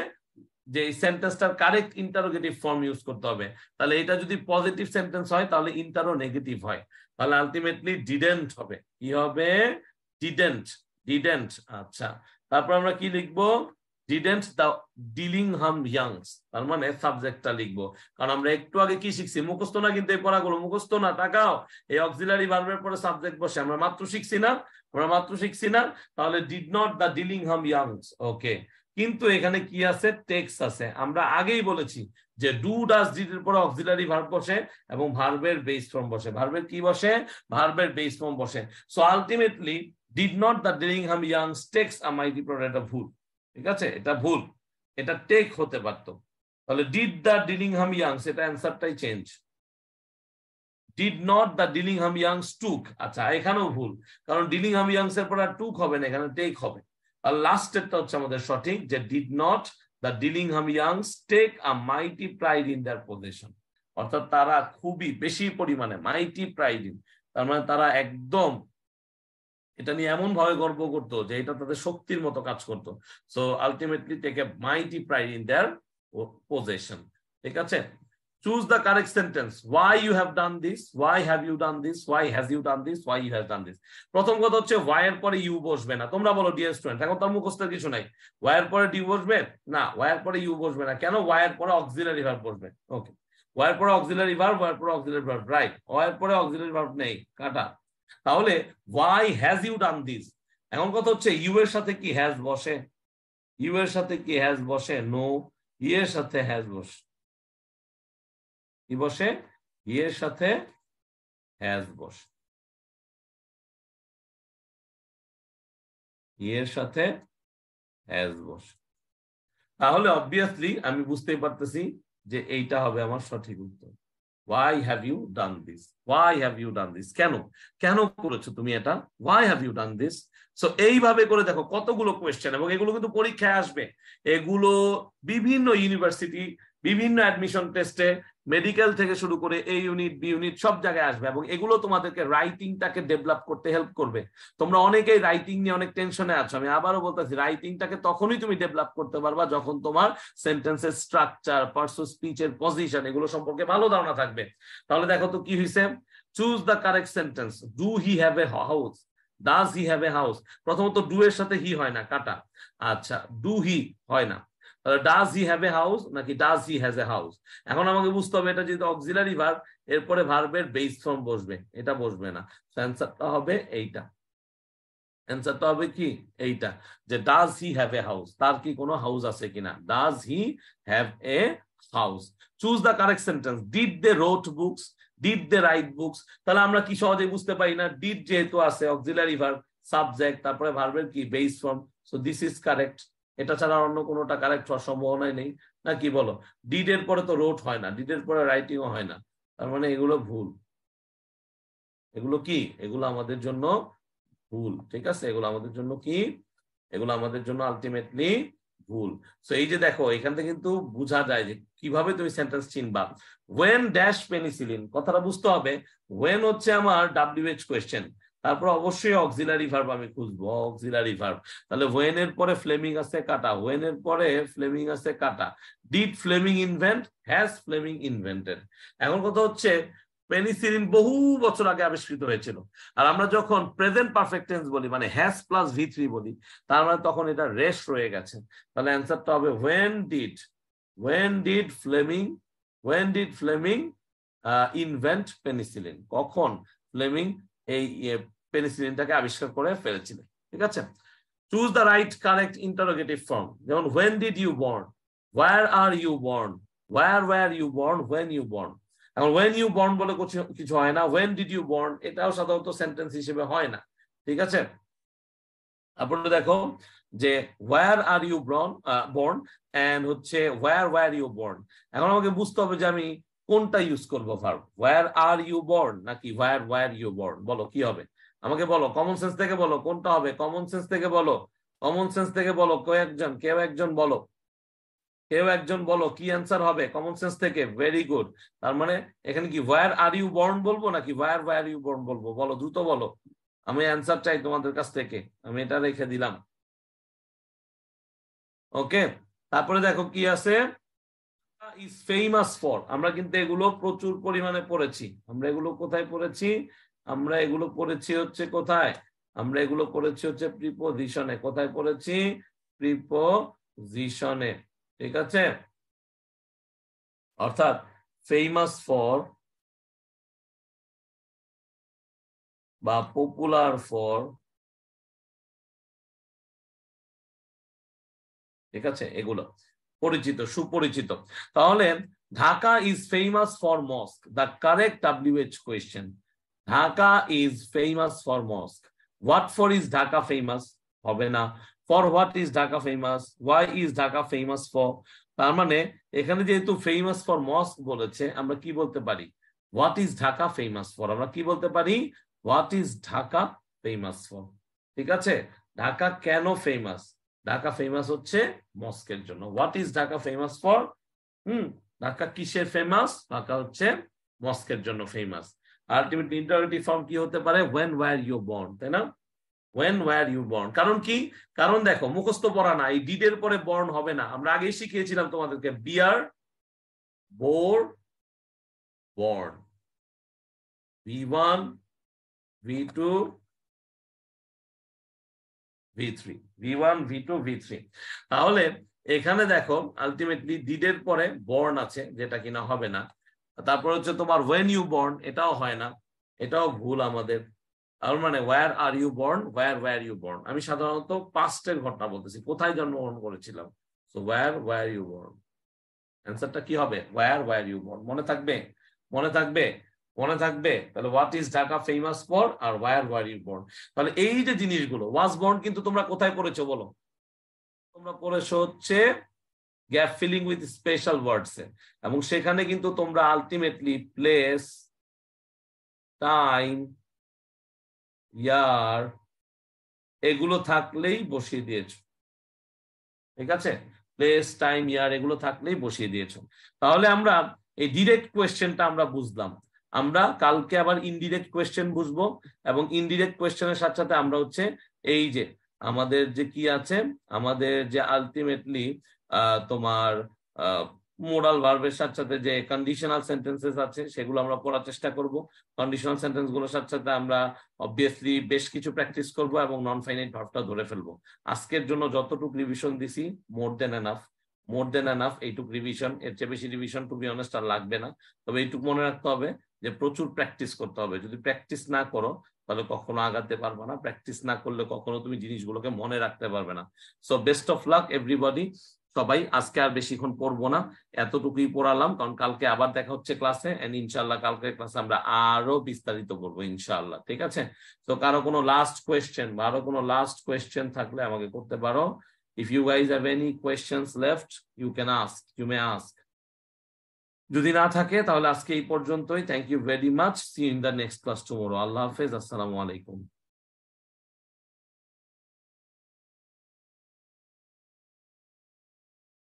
Speaker 1: যে এই সেন্টেন্সটার কারেক্ট ইন্টারোগেটিভ ফর্ম ইউজ করতে হবে। তাহলে এটা যদি পজিটিভ সেন্টেন্স হয় তাহলে ইন্টারো নেগেটিভ হয়, তাহলে আলটিমেটলি ডিডেন্ট হবে। কি হবে? Didn't, didn't. আচ্ছা, তারপর আমরা কি লিখবো? ডিডেন্ট দ্য ডিলিংহাম ইয়াংস, তার মানে সাবজেক্টটা লিখবো, কারণ আমরা একটু আগে কি শিখছি? মুখস্থ না কিন্তু এই পড়াগুলো, মুখস্থ না, তাকাও, এই অক্সিলারি ভার্বের পরে সাবজেক্ট বসে, আমরা মাত্র শিখছি না? আমরা মাত্র শিখছি না? তাহলে did not the Dillingham youngs. ওকে, কিন্তু এখানে কি আছে? টেক্স আছে। আমরা আগেই বলেছি যে ডু ডাজ ডিড এর পরে অক্সিলারি ভার্ব বসে এবং ভার্বের বেস ফর্ম বসে। ভার্বের কি বসে? ভার্বের বেস ফর্ম বসে। So ultimately did not the Dillingham Youngs takes a mighty product, এটা ভুল। ঠিক আছে, এটা ভুল, এটা টেক হতে পারতো। তাহলে ডিড দ্য ডিলিংহাম ইয়াংস, এটা অ্যান্সারটাই change. Did not the Dillingham Youngs took, আচ্ছা এখানেও ভুল, কারণ ডিলিংহাম ইয়াংস এর পর আর টুক হবে না, এখানে টেক হবে। আর লাস্টেরটা হচ্ছে আমাদের সঠিক, যে did not the Dillingham Youngs take a mighty pride in their position, অর্থাৎ তারা খুবই বেশি পরিমাণে, মাইটি প্রাইড ইন, তার মানে তারা একদম এটা নিয়ে এমন ভাবে গর্ব করতো যে এটা তাদের শক্তির মতো কাজ করতো। So ultimately take a mighty pride in their position. ঠিক আছে, choose the correct sentence. Why you have done this, why have you done this, why has you done this, why you have done this. প্রথম কথা হচ্ছে ওয়াই এর পরে ইউ বসবে না। তোমরা বলো ডিয়ার স্টুডেন্ট, এখন তার মুখস্থ কিছু নাই, ওয়াই এর পরে ডিউ বসবে না, ওয়াই এর পরে ইউ বসবে না। কেন? ওয়াই এর পরে অক্সিলারি ভার্ব বসবে। ওকে, ওয়াই এর পরে অক্সিলারি ভার্ব, ওয়াই এর পরে অক্সিলারি ভার্ব, রাইট। ওয়াই এর পরে অক্সিলারি ভার্ব নেই, কাটা। তাহলে why has you done this. এখন কথা হচ্ছে ইউ এর সাথে কি হ্যাজ বসে? ইউ এর সাথে কি হ্যাজ বসে? নো, ই এর সাথে হ্যাজ বসে। কি বসে? ই এর সাথে হ্যাজ বসে, ই এর সাথে হ্যাজ বসে। তাহলে অবভিয়াসলি আমি বুঝতেই পারতেছি যে এইটা হবে আমার সঠিক উত্তর। Why have you done this? Why have you done this? কেন? কেন করেছো তুমি এটা? Why have you done this? So এইভাবে করে দেখো কতগুলো কোয়েশ্চেন, এবং এগুলো কিন্তু পরীক্ষায় আসবে। এগুলো বিভিন্ন ইউনিভার্সিটি, বিভিন্ন অ্যাডমিশন টেস্টে, মেডিকেল থেকে শুরু করে এ ইউনিট, বি ইউনিট সব জায়গায় আসবে, এবং এগুলো তোমাদেরকে রাইটিংটাকে ডেভেলপ করতে হেল্প করবে। তোমরা অনেকেই রাইটিং নিয়ে অনেক টেনশনে আছো, আমি আবারও বলতেছি, রাইটিংটাকে তখনই তুমি ডেভেলপ করতে পারবা যখন তোমার সেন্টেন্সের স্ট্রাকচার, পার্সো স্পিচের পজিশন, এগুলো সম্পর্কে ভালো ধারণা থাকবে। তাহলে দেখো তো কি হয়েছে, choose the correct sentence. Do he have a house, does he have a house. প্রথমত ডু এর সাথে হি হয় না, কাটা। আচ্ছা, ডু হি হয় না, does he have a house নাকি does he has a house. এখন আমাকে বুঝতে হবে এটা যেহেতু অক্সিলারি ভার্ব, এরপরে ভার্বের বেস ফর্ম বসবে, এটা বসবে না। অ্যান্সারটা হবে এইটা, অ্যান্সারটা হবে কি এইটা, যে does he have a house, তার কি কোনো হাউস আছে কিনা। Does he have a house. Choose the correct sentence. Did they wrote books, did they write books. তাহলে আমরা কি সহজে বুঝতে পারি না, ডিড যেহেতু আছে অক্সিলারি ভার্ব, সাবজেক্ট, তারপরে ভার্বের কি base form, so this is correct. এটা ছাড়া অন্য কোনোটা কারেক্ট হওয়ার সম্ভাবনাই নেই, না কি বলো? ডিড এর পরে তো রোট হয় না, ডিড এর পরে রাইটিংও হয় না, তার মানে এগুলো ভুল। এগুলো কি? এগুলো আমাদের জন্য ভুল। ঠিক আছে, এগুলো আমাদের জন্য কি? এগুলো আমাদের জন্য আলটিমেটলি ভুল। সো এই যে দেখো, এখান থেকে কিন্তু বোঝা যায় যে কিভাবে তুমি সেন্টেন্স চিনবা। ওয়েন ড্যাশ পেনিসিলিন, কথাটা বুঝতে হবে। ওয়েন হচ্ছে আমার WH কোয়েশ্চেন, তারপর অবশ্যই অক্সিলারি ভার্ব আমি খুঁজবো, অক্সিলারি ভার্ব। তাহলে when এর পরে ফ্লেমিং আছে কাটা, when এর পরে ফ্লেমিং আছে কাটা। Did Fleming invent, has Fleming invented. এখন কথা হচ্ছে পেনিসিলিন বহু বছর আগে আবিষ্কৃত হয়েছিল, আর আমরা যখন প্রেজেন্ট পারফেক্ট টেন্স বলি মানে হ্যাজ প্লাস V3 বলি, তার মানে তখন এটা রেশ রয়ে গেছে। তাহলে অ্যান্সারটা হবে when did Fleming invent penicillin, কখন ফ্লেমিং এই পেনিসিলিনটাকে আবিষ্কার করে ফেলেছিলেন। ঠিক আছে, choose the right correct interrogative form. যেমন when did you born, where are you born, where were you born, when you born। এখন when you born বলে কিছু হয় না, when did you born এটাও সাধারণত সেন্টেন্স হিসেবে হয় না। ঠিক আছে, তারপরে দেখো যে where are you born and হচ্ছে where were you born। এখন আমাকে বুঝতে হবে যে আমি কোনটা ইউজ করবো verb, where are you born নাকি where were you born। বলো কি হবে, আমাকে বলো, কমন সেন্স থেকে বলো কোনটা হবে, কমন সেন্স থেকে বলো, কমন সেন্স থেকে বলো, কেউ একজন বলো, কেউ একজন বলো কি অ্যান্সার হবে কমন সেন্স থেকে। Very good. তার মানে এখানে কি where are you born বলবো নাকি where were you born বলবো, বলো দ্রুত বলো, আমি অ্যান্সার চাই তোমাদের কাছ থেকে, আমি এটা রেখে দিলাম। ওকে, তারপরে দেখো কি আছে, is famous for। আমরা কিন্তু এগুলো প্রচুর পরিমাণে পড়েছি। আমরা এগুলো কোথায় পড়েছি, আমরা এগুলো পড়েছি হচ্ছে কোথায়, আমরা এগুলো পড়েছি হচ্ছে প্রিপোজিশনে। কোথায় পড়েছি, প্রিপোজিশনে। ঠিক আছে, অর্থাৎ ফেমাস ফর বা পপুলার ফর, ঠিক আছে, এগুলো পরিচিত, সুপরিচিত। তাহলে Dhaka is famous for mosque, the correct WH question. Dhaka is famous for mosque. What for is Dhaka famous, হবে না। For what is Dhaka famous, why is Dhaka famous for. তার মানে এখানে যেহেতু ফেমাস ফর মস্ক বলেছে, আমরা কি বলতে পারি, what is Dhaka famous for. আমরা কি বলতে পারি, what is Dhaka famous for. ঠিক আছে, ঢাকা কেন ফেমাস, ঢাকা ফেমাস হচ্ছে মস্কের জন্য। What is Dhaka famous for, Dhaka কিসের ফেমাস, ঢাকা হচ্ছে মস্কের জন্য ফেমাস। আলটিমেটলি ইন্টারোগেটিভ ফর্ম কি হতে পারে, when were you born, তাই না, when were you born। কারণ কি, কারণ দেখো মুখস্থ পড়া না, এই ডিড এর পরে বর্ন হবে না। আমরা আগেই শিখিয়েছিলাম তোমাদেরকে বিয়ার, bore, born, V1 V2 V3, V1 V2 V3। তাহলে এখানে দেখো আলটিমেটলি ডিডের পরে বর্ন আছে, যেটা কিনা হবে না। তারপর হচ্ছে তোমার when you born, এটাও হয় না, এটাও ভুল আমাদের। আর মানে where are you born, where were you born। আমি সাধারণত পাস্টের ঘটনা বলতেছি, কোথায় জন্মগ্রহণ করেছিলাম। So where were you born, অ্যান্সারটা কি হবে, where were you born। মনে থাকবে, মনে থাকবে, মনে থাকবে। তাহলে what is Dhaka famous for আর where were you born। তাহলে এই যে জিনিসগুলো, ওয়াজ বর্ন কিন্তু তোমরা কোথায় পড়েছো বলো, তোমরা পড়েছো হচ্ছে গ্যাপ ফিলিং উইথ স্পেশাল ওয়ার্ডস এ, এবং সেখানে কিন্তু তোমরা আলটিমেটলি প্লেস, টাইম, ইয়ার এগুলো থাকলেই বসিয়ে দিয়েছো। ঠিক আছে, প্লেস, টাইম, ইয়ার এগুলো থাকলেই বসিয়ে দিয়েছো। তাহলে আমরা এই ডিরেক্ট কোয়েশ্চেনটা আমরা বুঝলাম। আমরা কালকে আবার ইনডিরেক্ট কোয়েশ্চেন বুঝবো, এবং ইনডিরেক্ট কোয়েশ্চেনের সাথে সাথে আমরা হচ্ছে এই যে আমাদের যে কি আছে, আমাদের যে আলটিমেটলি তোমার মোডাল ভার্বের সাথে সাথে যে কন্ডিশনাল সেন্টেন্সেস আছে সেগুলো আমরা পড়ার চেষ্টা করব। কন্ডিশনাল সেন্টেন্স গুলোর সাথে সাথে আমরা অবভিয়াসলি বেশ কিছু প্র্যাকটিস করব এবং নন ফাইনাইট ভার্বটা ধরে ফেলবো। আজকের জন্য যতটুকু রিভিশন দিছি মোর দেন এনাফ, এইটুক রিভিশন, এর চেয়ে বেশি রিভিশন টু বি অনেস্ট আর লাগবে না। তবে এইটুকু মনে রাখতে হবে যে প্রচুর প্র্যাকটিস করতে হবে। যদি প্র্যাকটিস না করো তাহলে কখনো আগাতে পারবে না, প্র্যাকটিস না করলে কখনো তুমি জিনিসগুলোকে মনে রাখতে পারবে না। So best of luck everybody. সবাই আজকে আর বেশিক্ষণ পড়বো না, এতটুকুই পড়ালাম, কারণ কালকে আবার দেখা হচ্ছে ক্লাসে, এন্ড ইনশাআল্লাহ কালকের ক্লাসে আমরা আরো বিস্তারিত করবো ইনশাআল্লাহ। ঠিক আছে, তো কারো কোনো লাস্ট কোয়েশ্চেন বা আরো কোনো লাস্ট কোয়েশ্চেন থাকলে আমাকে করতে পারো। If you guys have any questions left, you may ask. যদি না থাকে তাহলে আজকে এই পর্যন্তই। Thank you very much. See you in the next class tomorrow. আল্লাহ হাফেজ, আসসালামু আলাইকুম।